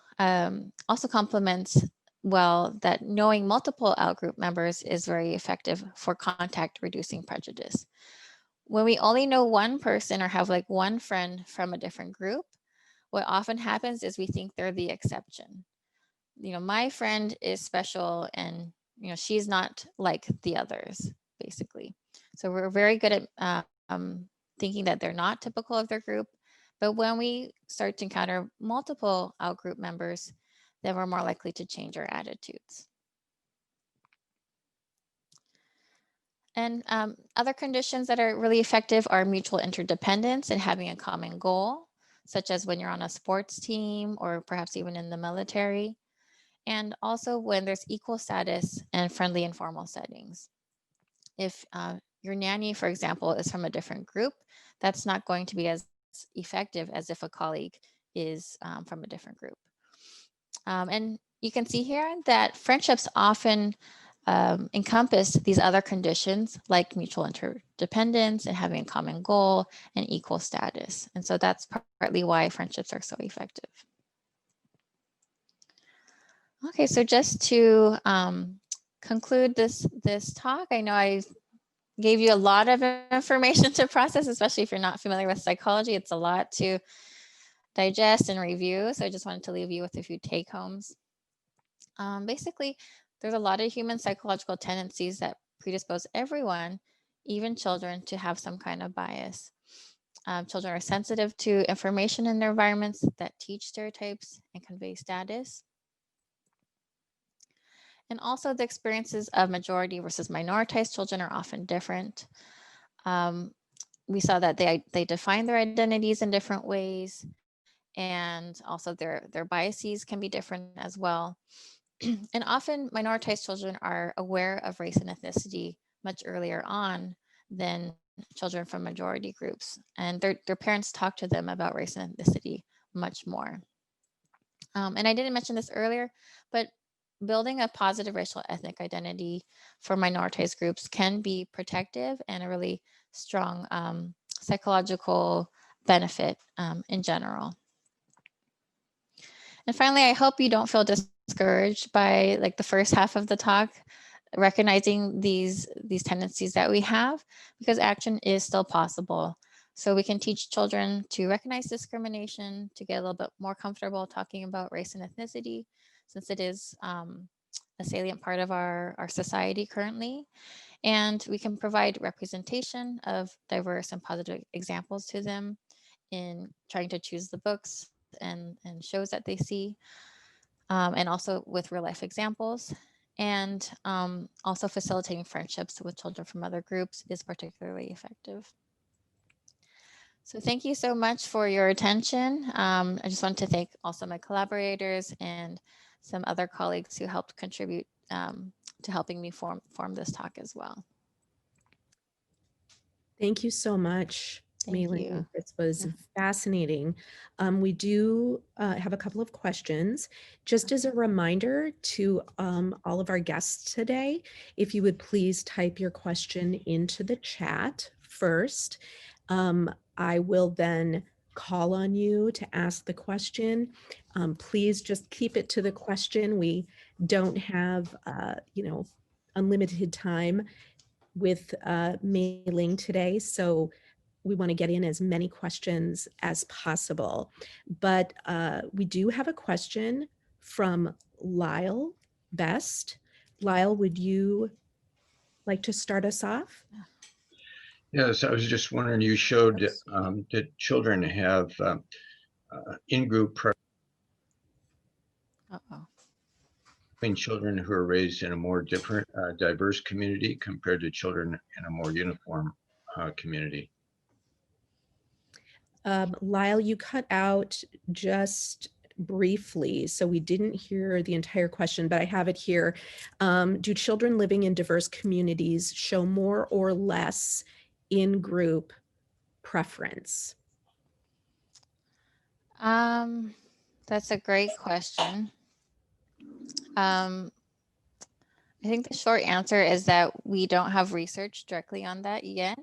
complements well that knowing multiple outgroup members is very effective for contact reducing prejudice. When we only know one person or have like one friend from a different group, what often happens is we think they're the exception. My friend is special and she's not like the others, basically. So we're very good at thinking that they're not typical of their group. But when we start to encounter multiple outgroup members, then we're more likely to change our attitudes. And other conditions that are really effective are mutual interdependence and having a common goal, such as when you're on a sports team or perhaps even in the military. And also when there's equal status and friendly informal settings. If your nanny, for example, is from a different group, that's not going to be as effective as if a colleague is from a different group. And you can see here that friendships often encompass these other conditions like mutual interdependence and having a common goal and equal status. And so that's partly why friendships are so effective. Okay, so just to conclude this talk, I know I gave you a lot of information to process, especially if you're not familiar with psychology. It's a lot to digest and review. So I just wanted to leave you with a few take homes. Basically, there's a lot of human psychological tendencies that predispose everyone, even children, to have some kind of bias. Children are sensitive to information in their environments that teach stereotypes and convey status. And also the experiences of majority versus minoritized children are often different. We saw that they define their identities in different ways, and also their biases can be different as well. And often minoritized children are aware of race and ethnicity much earlier on than children from majority groups. And their parents talk to them about race and ethnicity much more. And I didn't mention this earlier, but building a positive racial ethnic identity for minoritized groups can be protective and a really strong psychological benefit in general. And finally, I hope you don't feel discouraged by like the first half of the talk, recognizing these tendencies that we have, because action is still possible. So we can teach children to recognize discrimination, to get a little bit more comfortable talking about race and ethnicity, since it is a salient part of our society currently. And we can provide representation of diverse and positive examples to them in trying to choose the books and shows that they see, and also with real life examples. And also facilitating friendships with children from other groups is particularly effective. So thank you so much for your attention. I just want to thank also my collaborators and some other colleagues who helped contribute to helping me form this talk as well. Thank you so much, Thank Mei-Ling. you. This was fascinating. We do have a couple of questions. Just as a reminder to all of our guests today, if you would please type your question into the chat first. I will then call on you to ask the question. Please just keep it to the question. We don't have, unlimited time with Mei-Ling today, so we want to get in as many questions as possible. But we do have a question from Lyle Best. Lyle, would you like to start us off? Yes, I was just wondering, you showed that children have in-group between children who are raised in a more different, diverse community compared to children in a more uniform community. Lyle, you cut out just briefly, so we didn't hear the entire question, but I have it here. Do children living in diverse communities show more or less in-group preference? That's a great question. I think the short answer is that we don't have research directly on that yet.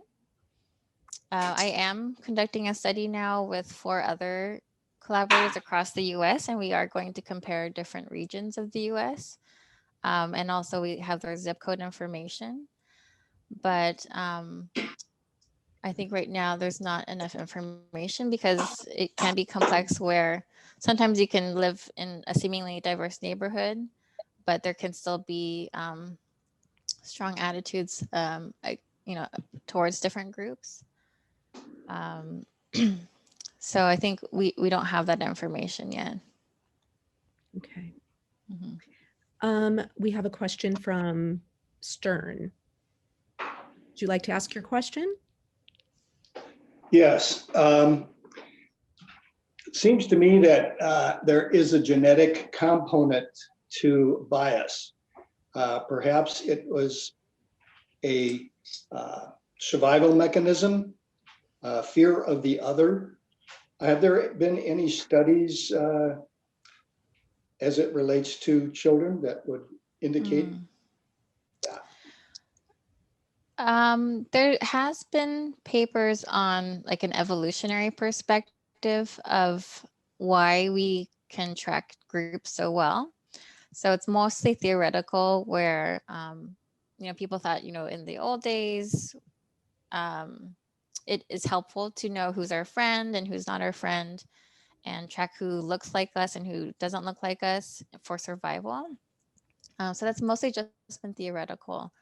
I am conducting a study now with 4 other collaborators across the US, and we are going to compare different regions of the US. And also we have their zip code information. But I think right now there's not enough information because it can be complex, where sometimes you can live in a seemingly diverse neighborhood, but there can still be strong attitudes, towards different groups. So I think we don't have that information yet. Okay. Mm-hmm. We have a question from Stern. Would you like to ask your question? Yes. It seems to me that there is a genetic component to bias. Perhaps it was a survival mechanism, fear of the other. Have there been any studies as it relates to children that would indicate that? There has been papers on like an evolutionary perspective of why we can track groups so well. So it's mostly theoretical, where people thought, in the old days, it is helpful to know who's our friend and who's not our friend, and track who looks like us and who doesn't look like us for survival. So that's mostly just been theoretical.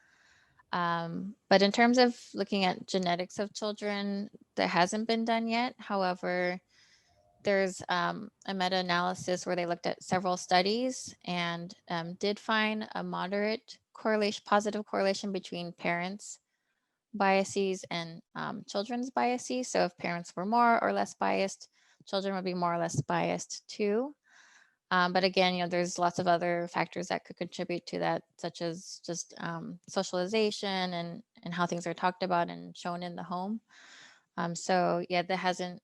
But in terms of looking at genetics of children, that hasn't been done yet. However, there's a meta-analysis where they looked at several studies and did find a moderate correlation, positive correlation between parents' biases and children's biases. So if parents were more or less biased, children would be more or less biased too. But again, there's lots of other factors that could contribute to that, such as just socialization and how things are talked about and shown in the home. So yeah, that hasn't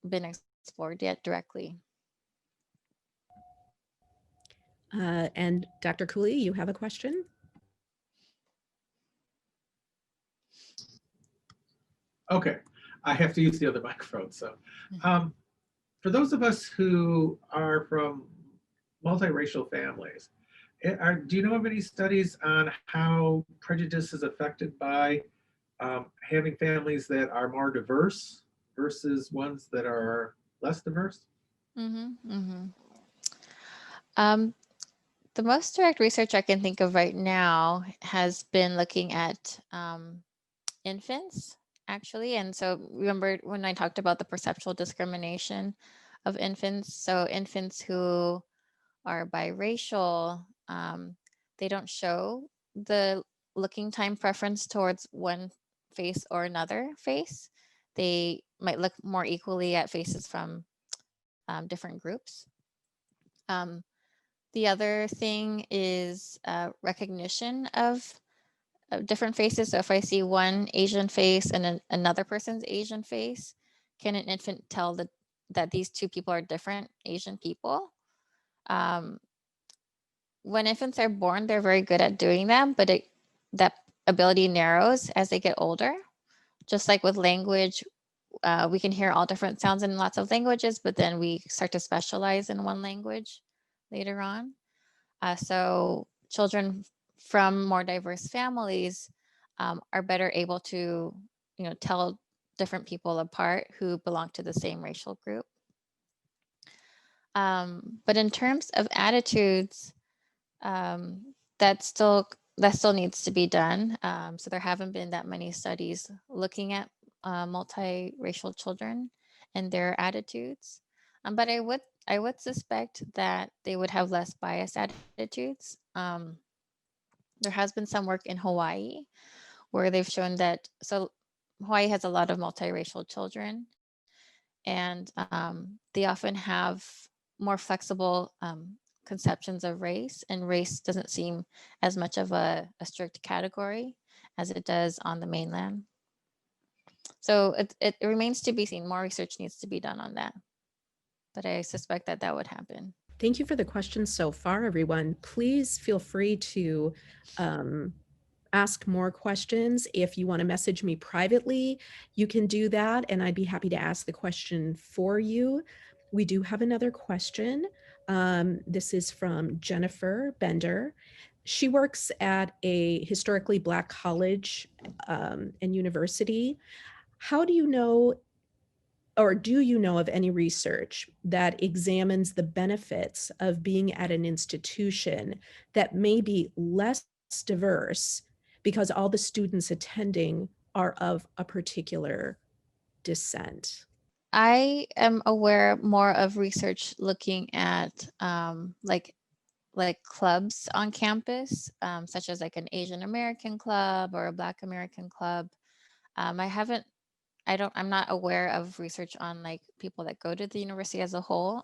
been explored yet directly. And Dr. Cooley, you have a question? Okay, I have to use the other microphone. So for those of us who are from multiracial families, do you know of any studies on how prejudice is affected by having families that are more diverse versus ones that are less diverse? The most direct research I can think of right now has been looking at infants, actually. And so remember when I talked about the perceptual discrimination of infants? So infants who are biracial, they don't show the looking time preference towards one face or another face. They might look more equally at faces from different groups. The other thing is recognition of different faces. So if I see one Asian face and another person's Asian face, can an infant tell that these two people are different Asian people? When infants are born, they're very good at doing that, but that ability narrows as they get older. Just like with language, we can hear all different sounds in lots of languages, but then we start to specialize in one language later on. So children from more diverse families are better able to, tell different people apart who belong to the same racial group. But in terms of attitudes, that still needs to be done. So there haven't been that many studies looking at multiracial children and their attitudes. But I would suspect that they would have less biased attitudes. There has been some work in Hawaii where they've shown that, so Hawaii has a lot of multiracial children, and they often have more flexible conceptions of race, and race doesn't seem as much of a strict category as it does on the mainland. So it remains to be seen. More research needs to be done on that, but I suspect that would happen. Thank you for the questions so far, everyone. Please feel free to ask more questions. If you want to message me privately, you can do that, and I'd be happy to ask the question for you. We do have another question. This is from Jennifer Bender. She works at a historically Black college and university. How do you know, or do you know of any research that examines the benefits of being at an institution that may be less diverse because all the students attending are of a particular descent? I am aware more of research looking at like clubs on campus, such as like an Asian American club or a Black American club. I'm not aware of research on like people that go to the university as a whole,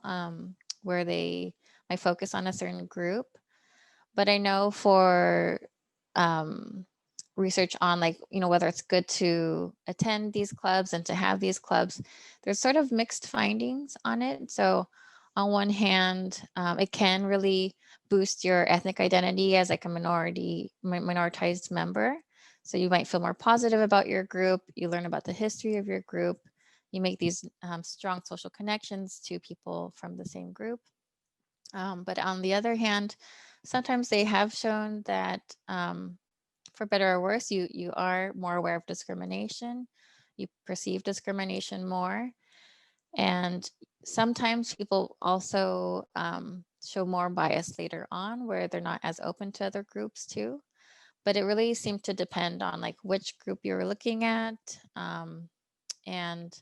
where they might focus on a certain group. But I know for research on like, whether it's good to attend these clubs and to have these clubs, there's sort of mixed findings on it. So on one hand, it can really boost your ethnic identity as like a minoritized member. So you might feel more positive about your group. You learn about the history of your group. You make these strong social connections to people from the same group. But on the other hand, sometimes they have shown that for better or worse, you are more aware of discrimination. You perceive discrimination more. And sometimes people also show more bias later on where they're not as open to other groups too. But it really seemed to depend on like which group you were looking at. And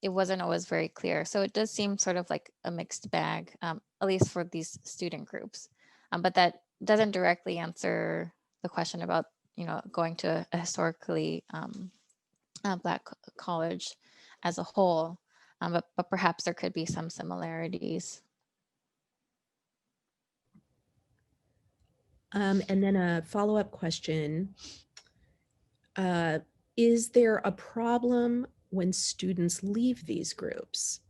it wasn't always very clear. So it does seem sort of like a mixed bag, at least for these student groups. But that doesn't directly answer the question about, going to a historically Black college as a whole. But perhaps there could be some similarities. And then a follow-up question. Is there a problem when students leave these groups?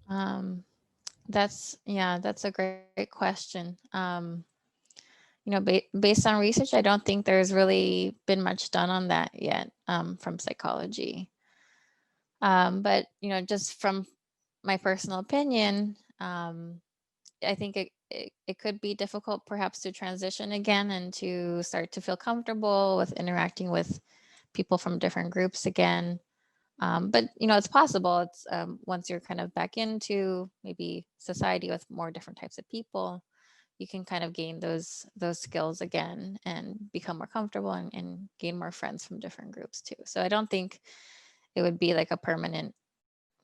That's a great question. Based on research, I don't think there's really been much done on that yet from psychology. But, just from my personal opinion, I think it could be difficult perhaps to transition again and to start to feel comfortable with interacting with people from different groups again. But, it's possible. It's once you're kind of back into maybe society with more different types of people, you can kind of gain those skills again and become more comfortable and gain more friends from different groups too. So I don't think it would be like a permanent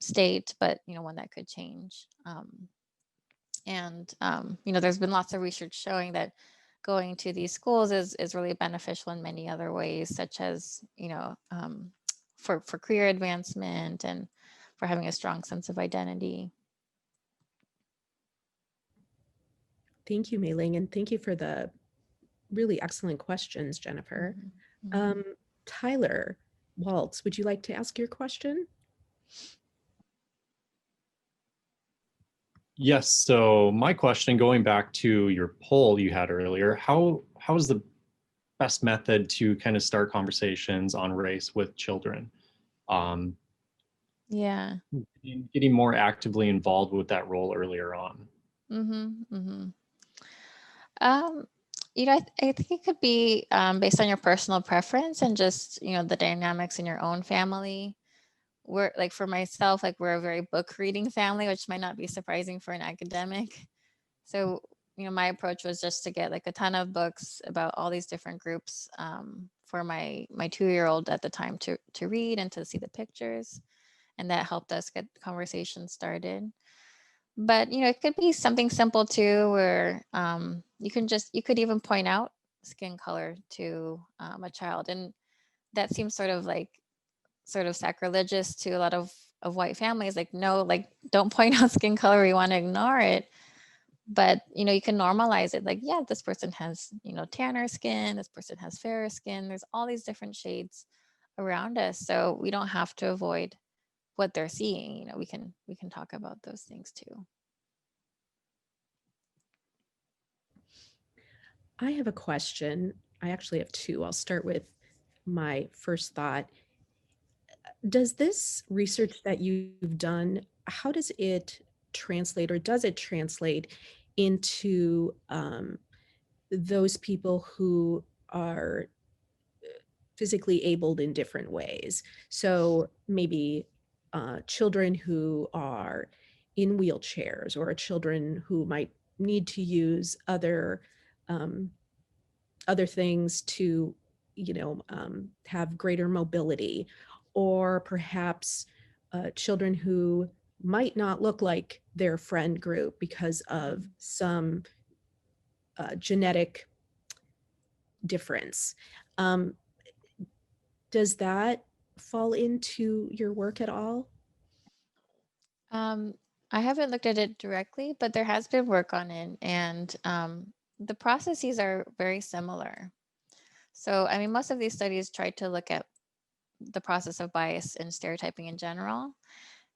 state, but, one that could change. There's been lots of research showing that going to these schools is really beneficial in many other ways, such as, for career advancement and for having a strong sense of identity. Thank you, Mei-Ling, and thank you for the really excellent questions, Jennifer. Mm-hmm. Tyler Waltz, would you like to ask your question? Yes. So my question, going back to your poll you had earlier, how is the best method to kind of start conversations on race with children? Yeah. Getting more actively involved with that role earlier on. I think it could be based on your personal preference and just, the dynamics in your own family. We're like, for myself, like we're a very book reading family, which might not be surprising for an academic. So, my approach was just to get like a ton of books about all these different groups for my 2-year-old at the time to read and to see the pictures. And that helped us get conversations started. But, it could be something simple too, where you could even point out skin color to a child. And that seems sort of sacrilegious to a lot of white families. Like, no, like, don't point out skin color. We want to ignore it. But, you can normalize it. Like, yeah, this person has, tanner skin. This person has fairer skin. There's all these different shades around us. So we don't have to avoid what they're seeing. We can talk about those things too. I have a question. I actually have two. I'll start with my first thought. Does this research that you've done, how does it translate, or does it translate into those people who are physically abled in different ways? So maybe children who are in wheelchairs, or children who might need to use other things to, have greater mobility, or perhaps children who might not look like their friend group because of some genetic difference. Does that fall into your work at all? I haven't looked at it directly, but there has been work on it, and the processes are very similar. So, I mean, most of these studies try to look at the process of bias and stereotyping in general.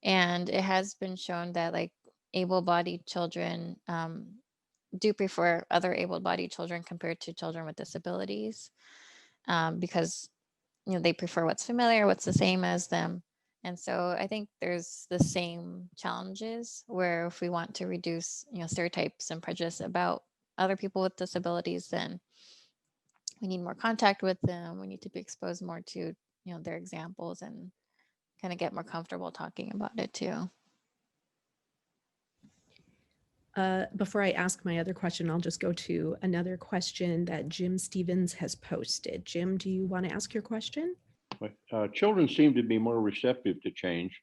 And it has been shown that like able-bodied children do prefer other able-bodied children compared to children with disabilities because, they prefer what's familiar, what's the same as them. And so I think there's the same challenges where if we want to reduce, stereotypes and prejudice about other people with disabilities, then we need more contact with them. We need to be exposed more to, their examples and kind of get more comfortable talking about it too. Before I ask my other question, I'll just go to another question that Jim Stevens has posted. Jim, do you want to ask your question? Children seem to be more receptive to change.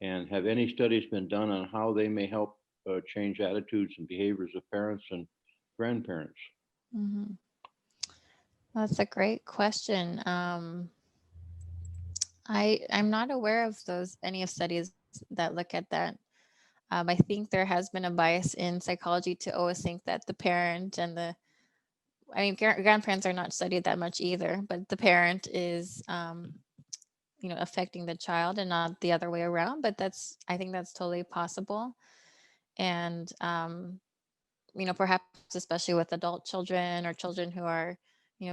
And have any studies been done on how they may help change attitudes and behaviors of parents and grandparents? Mhm. That's a great question. I'm not aware of any of studies that look at that. I think there has been a bias in psychology to always think that the parent and grandparents are not studied that much either, but the parent is, affecting the child and not the other way around. But I think that's totally possible. And, perhaps especially with adult children or children who are,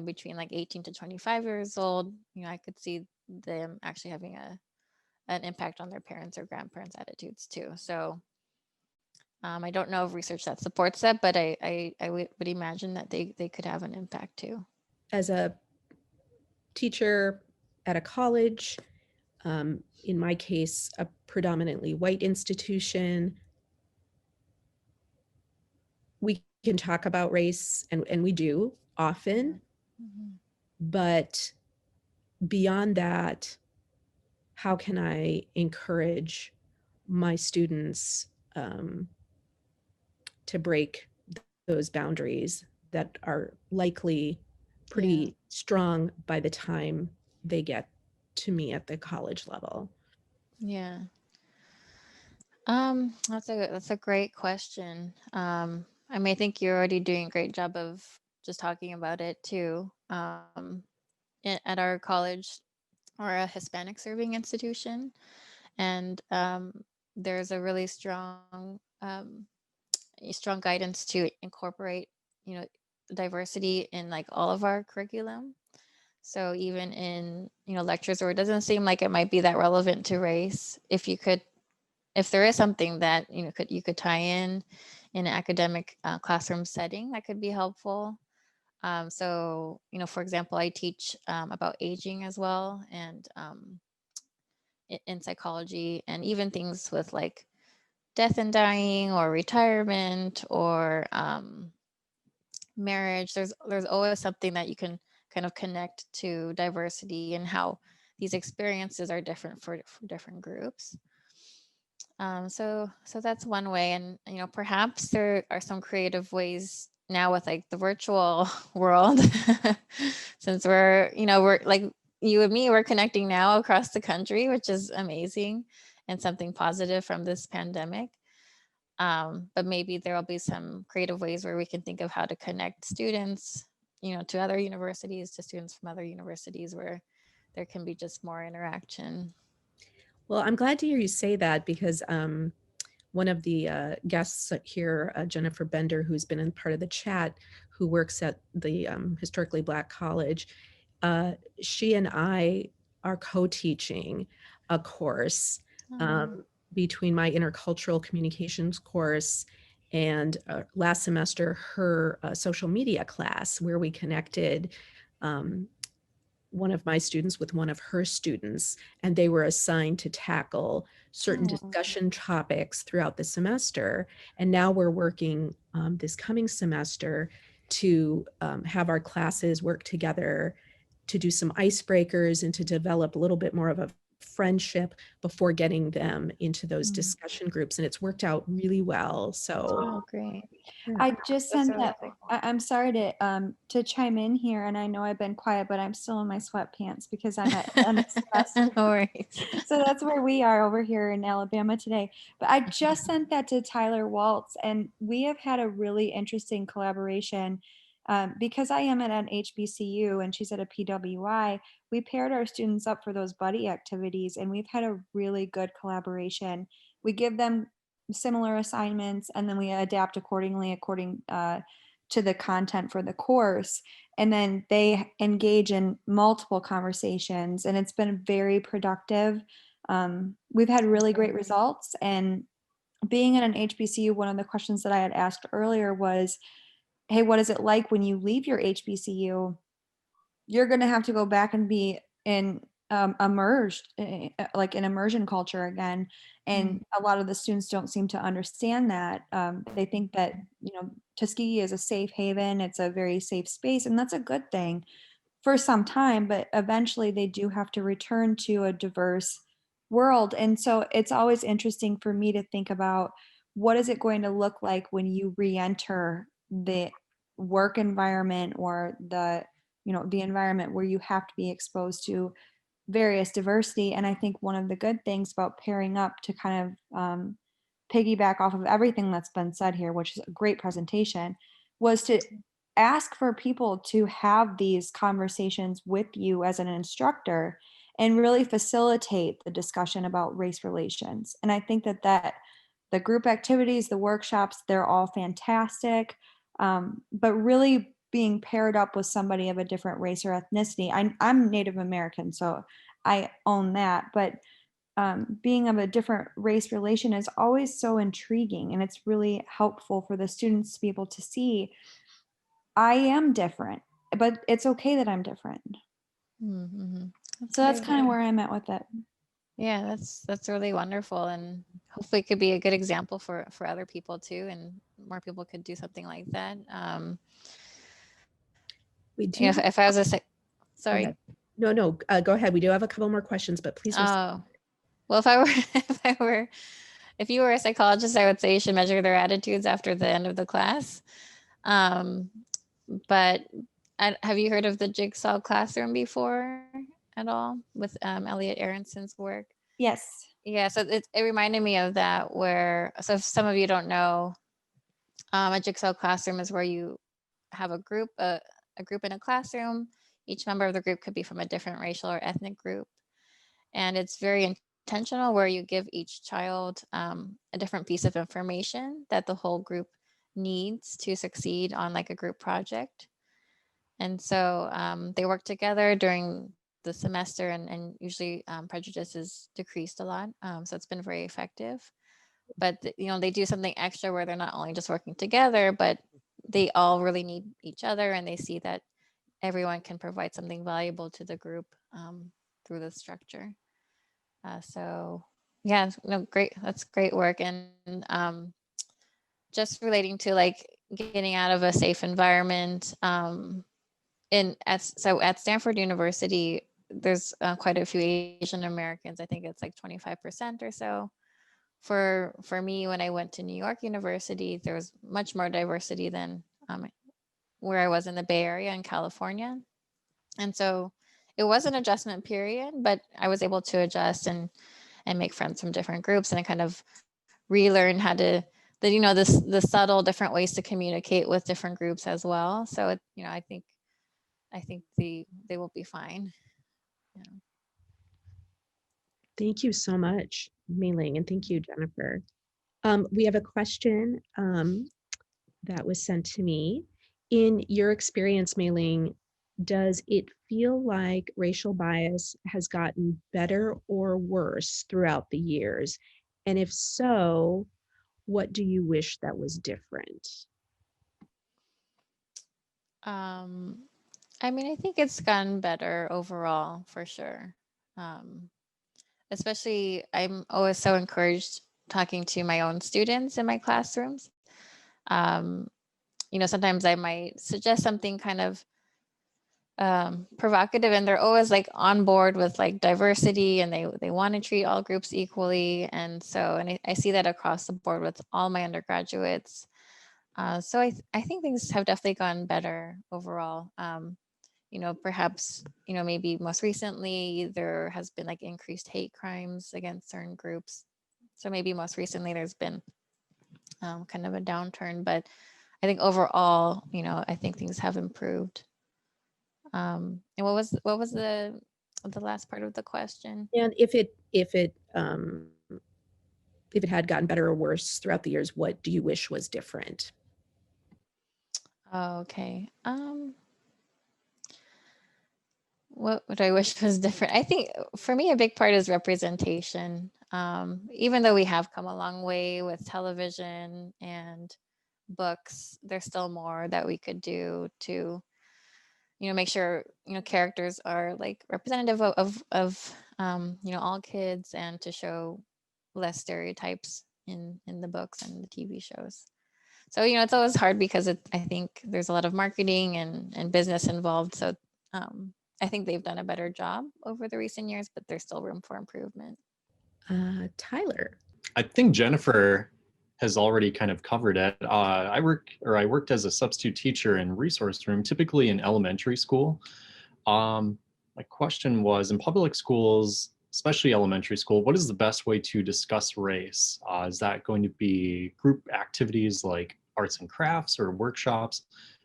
between like 18 to 25 years old, I could see them actually having an impact on their parents or grandparents' attitudes too. So I don't know of research that supports that, but I would imagine that they could have an impact too. As a teacher at a college, in my case, a predominantly white institution, we can talk about race, and we do often, but beyond that, how can I encourage my students to break those boundaries that are likely pretty strong by the time they get to me at the college level? Yeah. That's a great question. I think you're already doing a great job of just talking about it too. At our college, or a Hispanic serving institution, and there's a really strong guidance to incorporate diversity in like all of our curriculum. So even in lectures where it doesn't seem like it might be that relevant to race, if there is something that you could tie in an academic classroom setting, that could be helpful. So for example, I teach about aging as well, and in psychology, and even things with like death and dying or retirement or marriage. There's always something that you can kind of connect to diversity and how these experiences are different for different groups. So that's one way. And perhaps there are some creative ways now with like the virtual world, since we're like you and me, we're connecting now across the country, which is amazing and something positive from this pandemic. But maybe there will be some creative ways where we can think of how to connect students, to other universities, to students from other universities, where there can be just more interaction. Well, I'm glad to hear you say that, because one of the guests here, Jennifer Bender, who's been in part of the chat, who works at the Historically Black College, she and I are co-teaching a course between my intercultural communications course and last semester her social media class, where we connected one of my students with one of her students, and they were assigned to tackle certain discussion topics throughout the semester. And now we're working this coming semester to have our classes work together to do some icebreakers and to develop a little bit more of a friendship before getting them into those discussion groups. And it's worked out really well. So great. I just sent that. I'm sorry to chime in here, and I know I've been quiet, but I'm still in my sweatpants because I'm at No worries. So that's where we are over here in Alabama today. But I just sent that to Tyler Waltz, and we have had a really interesting collaboration. Because I am at an HBCU and she's at a PWI, we paired our students up for those buddy activities, and we've had a really good collaboration. We give them similar assignments, and then we adapt accordingly according to the content for the course, and then they engage in multiple conversations, and it's been very productive. We've had really great results. And being in an HBCU, one of the questions that I had asked earlier was, hey, what is it like when you leave your HBCU? You're going to have to go back and be in emerged, like an immersion culture again. And a lot of the students don't seem to understand that. They think that, Tuskegee is a safe haven. It's a very safe space, and that's a good thing for some time, but eventually they do have to return to a diverse world. And so it's always interesting for me to think about, what is it going to look like when you re-enter the work environment, or the environment where you have to be exposed to various diversity. And I think one of the good things about pairing up, to kind of piggyback off of everything that's been said here, which is a great presentation, was to ask for people to have these conversations with you as an instructor and really facilitate the discussion about race relations. And I think that the group activities, the workshops, they're all fantastic. But really being paired up with somebody of a different race or ethnicity. I'm Native American, so I own that. But being of a different race relation is always so intriguing, and it's really helpful for the students to be able to see, I am different, but it's okay that I'm different. So that's kind of where I'm at with it. Yeah, that's really wonderful, and hopefully it could be a good example for other people too, and more people could do something like that. We do. If I was sorry. No, go ahead. We do have a couple more questions, but please. Oh, well, if you were a psychologist, I would say you should measure their attitudes after the end of the class. But have you heard of the jigsaw classroom before at all, with Elliot Aronson's work? Yes. Yeah, so it reminded me of that, where, so if some of you don't know, a jigsaw classroom is where you have a group in a classroom. Each member of the group could be from a different racial or ethnic group. And it's very intentional, where you give each child a different piece of information that the whole group needs to succeed on, like, a group project. And so they work together during the semester, and usually prejudice is decreased a lot. So it's been very effective. But they do something extra, where they're not only just working together, but they all really need each other, and they see that everyone can provide something valuable to the group through the structure. So yeah, great. That's great work. And just relating to, like, getting out of a safe environment. So at Stanford University, there's quite a few Asian Americans. I think it's like 25% or so. For me, when I went to New York University, there was much more diversity than where I was in the Bay Area in California. And so it was an adjustment period, but I was able to adjust and make friends from different groups, and I kind of relearn how to, the subtle different ways to communicate with different groups as well. So I think they will be fine. Yeah. Thank you so much, Mei-Ling, and thank you, Jennifer. We have a question that was sent to me. In your experience, Mei-Ling, does it feel like racial bias has gotten better or worse throughout the years? And if so, what do you wish that was different? I mean, I think it's gotten better overall, for sure. Especially, I'm always so encouraged talking to my own students in my classrooms. Sometimes I might suggest something kind of provocative, and they're always, like, on board with, like, diversity, and they want to treat all groups equally. And I see that across the board with all my undergraduates. So I think things have definitely gotten better overall. Perhaps, maybe most recently there has been, like, increased hate crimes against certain groups. So maybe most recently there's been kind of a downturn, but I think overall, I think things have improved. And what was the last part of the question? And if it had gotten better or worse throughout the years, what do you wish was different? Oh, okay. What would I wish was different? I think for me, a big part is representation. Even though we have come a long way with television and books, there's still more that we could do to make sure, characters are like representative of all kids, and to show less stereotypes in the books and the TV shows. So, it's always hard because I think there's a lot of marketing and business involved. So I think they've done a better job over the recent years, but there's still room for improvement. Tyler. I think Jennifer has already kind of covered it. I worked as a substitute teacher in resource room, typically in elementary school. My question was, in public schools, especially elementary school, what is the best way to discuss race? Is that going to be group activities like arts and crafts or workshops?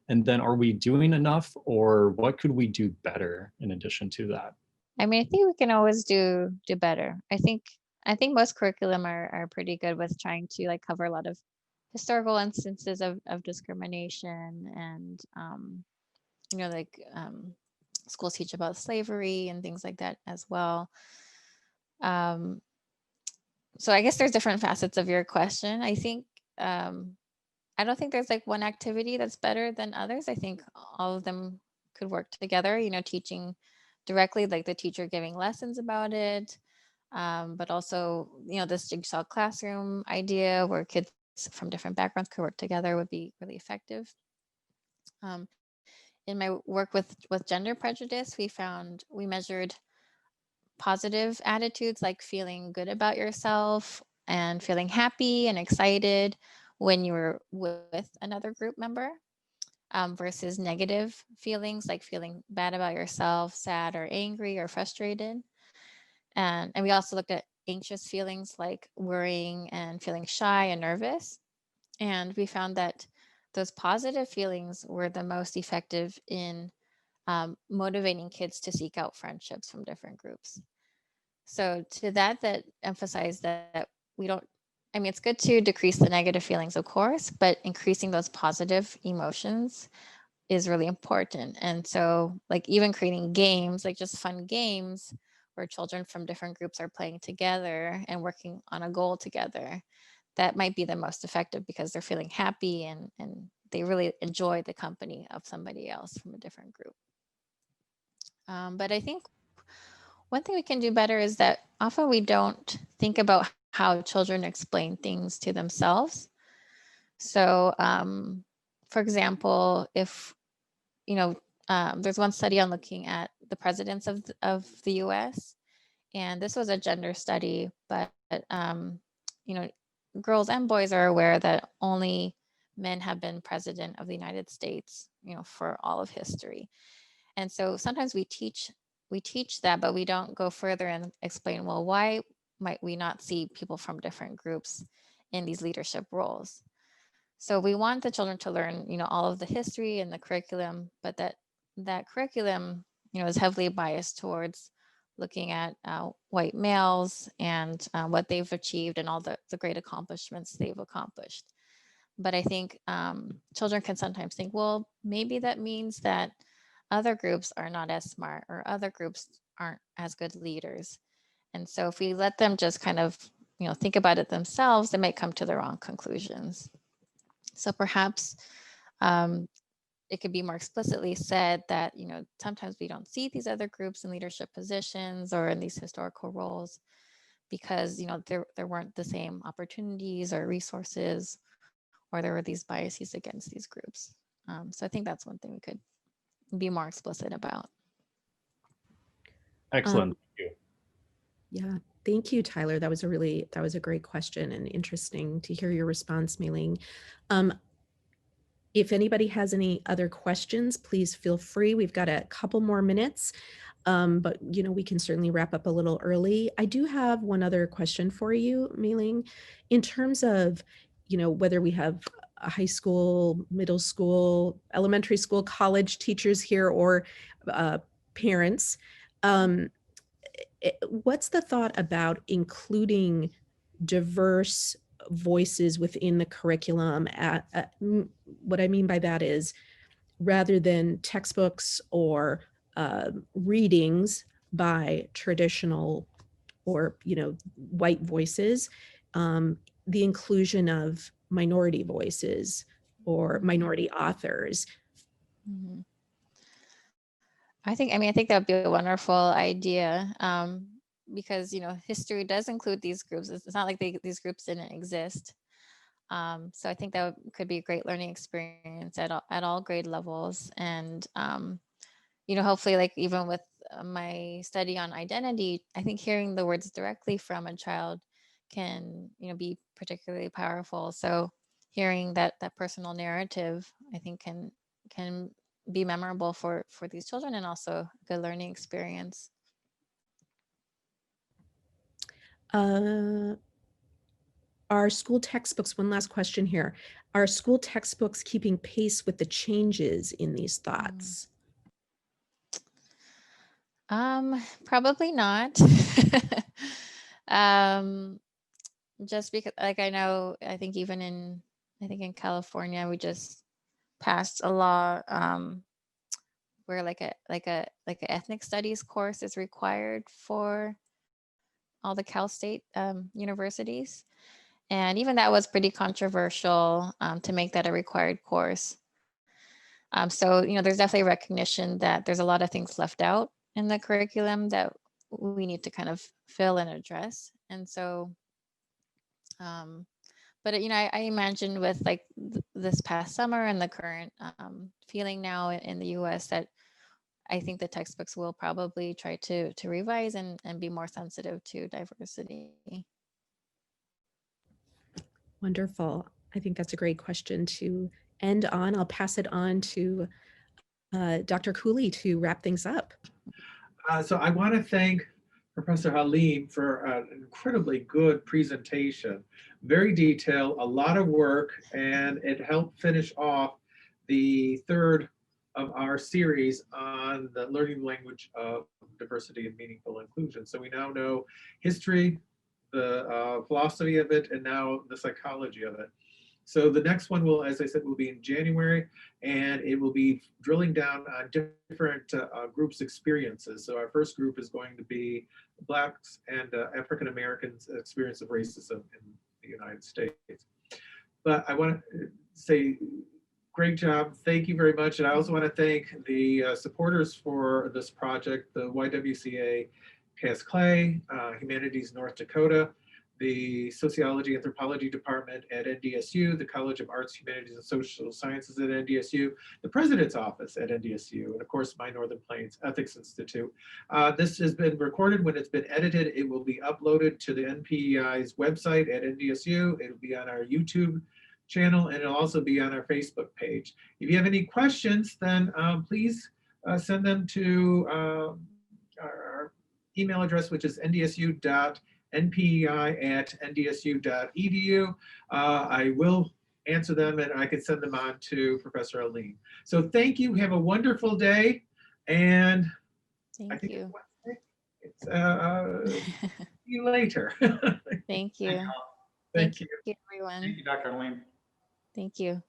And then are we doing enough, or what could we do better in addition to that? I mean, I think we can always do better. I think most curriculum are pretty good with trying to like cover a lot of historical instances of discrimination, and schools teach about slavery and things like that as well. So I guess there's different facets of your question. I think I don't think there's like one activity that's better than others. I think all of them could work together, teaching directly, like the teacher giving lessons about it. But also, this jigsaw classroom idea where kids from different backgrounds could work together would be really effective. In my work with gender prejudice, we measured positive attitudes like feeling good about yourself and feeling happy and excited when you were with another group member, versus negative feelings like feeling bad about yourself, sad or angry or frustrated. And we also looked at anxious feelings like worrying and feeling shy and nervous. And we found that those positive feelings were the most effective in motivating kids to seek out friendships from different groups. So to that emphasized that it's good to decrease the negative feelings, of course, but increasing those positive emotions is really important. And so like even creating games, like just fun games where children from different groups are playing together and working on a goal together, that might be the most effective because they're feeling happy and they really enjoy the company of somebody else from a different group. But I think one thing we can do better is that often we don't think about how children explain things to themselves. So, for example, if, there's one study on looking at the presidents of the US, and this was a gender study, but, girls and boys are aware that only men have been president of the United States, for all of history. And so sometimes we teach that, but we don't go further and explain, well, why might we not see people from different groups in these leadership roles? So we want the children to learn, all of the history and the curriculum, but that curriculum, is heavily biased towards looking at white males and what they've achieved and all the great accomplishments they've accomplished. But I think children can sometimes think, well, maybe that means that other groups are not as smart or other groups aren't as good leaders. And so if we let them just kind of, think about it themselves, they might come to the wrong conclusions. So perhaps it could be more explicitly said that, sometimes we don't see these other groups in leadership positions or in these historical roles because, there weren't the same opportunities or resources, or there were these biases against these groups. So I think that's one thing we could be more explicit about. Excellent. Thank you. Yeah, thank you, Tyler. That was a great question and interesting to hear your response, Mei-Ling. If anybody has any other questions, please feel free. We've got a couple more minutes, but we can certainly wrap up a little early. I do have one other question for you, Mei-Ling, in terms of, whether we have a high school, middle school, elementary school, college teachers here, or parents. What's the thought about including diverse voices within the curriculum? What I mean by that is, rather than textbooks or readings by traditional or white voices, the inclusion of minority voices or minority authors. Mm-hmm. I think that would be a wonderful idea, because, history does include these groups. It's not like these groups didn't exist. So I think that could be a great learning experience at all grade levels. And, hopefully, like even with my study on identity, I think hearing the words directly from a child can, be particularly powerful. So hearing that personal narrative, I think can be memorable for these children, and also a good learning experience. Are school textbooks, one last question here, are school textbooks keeping pace with the changes in these thoughts? Probably not. Just because, like, I think even in California, we just passed a law, where like a ethnic studies course is required for all the Cal State universities. And even that was pretty controversial, to make that a required course. So, there's definitely recognition that there's a lot of things left out in the curriculum that we need to kind of fill and address. And so, but I imagine with like this past summer and the current feeling now in the US, that I think the textbooks will probably try to revise and be more sensitive to diversity. Wonderful. I think that's a great question to end on. I'll pass it on to Dr. Cooley to wrap things up. So I want to thank Professor Halim for an incredibly good presentation. Very detailed, a lot of work, and it helped finish off the third of our series on the learning language of diversity and meaningful inclusion. So we now know history, the philosophy of it, and now the psychology of it. So the next one will, as I said, will be in January, and it will be drilling down on different groups' experiences. So our first group is going to be Blacks and African Americans' experience of racism in the United States. But I want to say, great job. Thank you very much. And I also want to thank the supporters for this project, the YWCA Cass Clay, Humanities North Dakota, the Sociology Anthropology Department at NDSU, the College of Arts, Humanities, and Social Sciences at NDSU, the President's Office at NDSU, and of course, my Northern Plains Ethics Institute. This has been recorded. When it's been edited, it will be uploaded to the NPEI's website at NDSU. It'll be on our YouTube channel, and it'll also be on our Facebook page. If you have any questions, then please send them to our email address, which is ndsu.npei@ndsu.edu. I will answer them, and I can send them on to Professor Halim. So thank you. Have a wonderful day. And Thank you. It's, see you later. Thank you. Thank you. Thank you, everyone. Thank you, Dr. Halim. Thank you.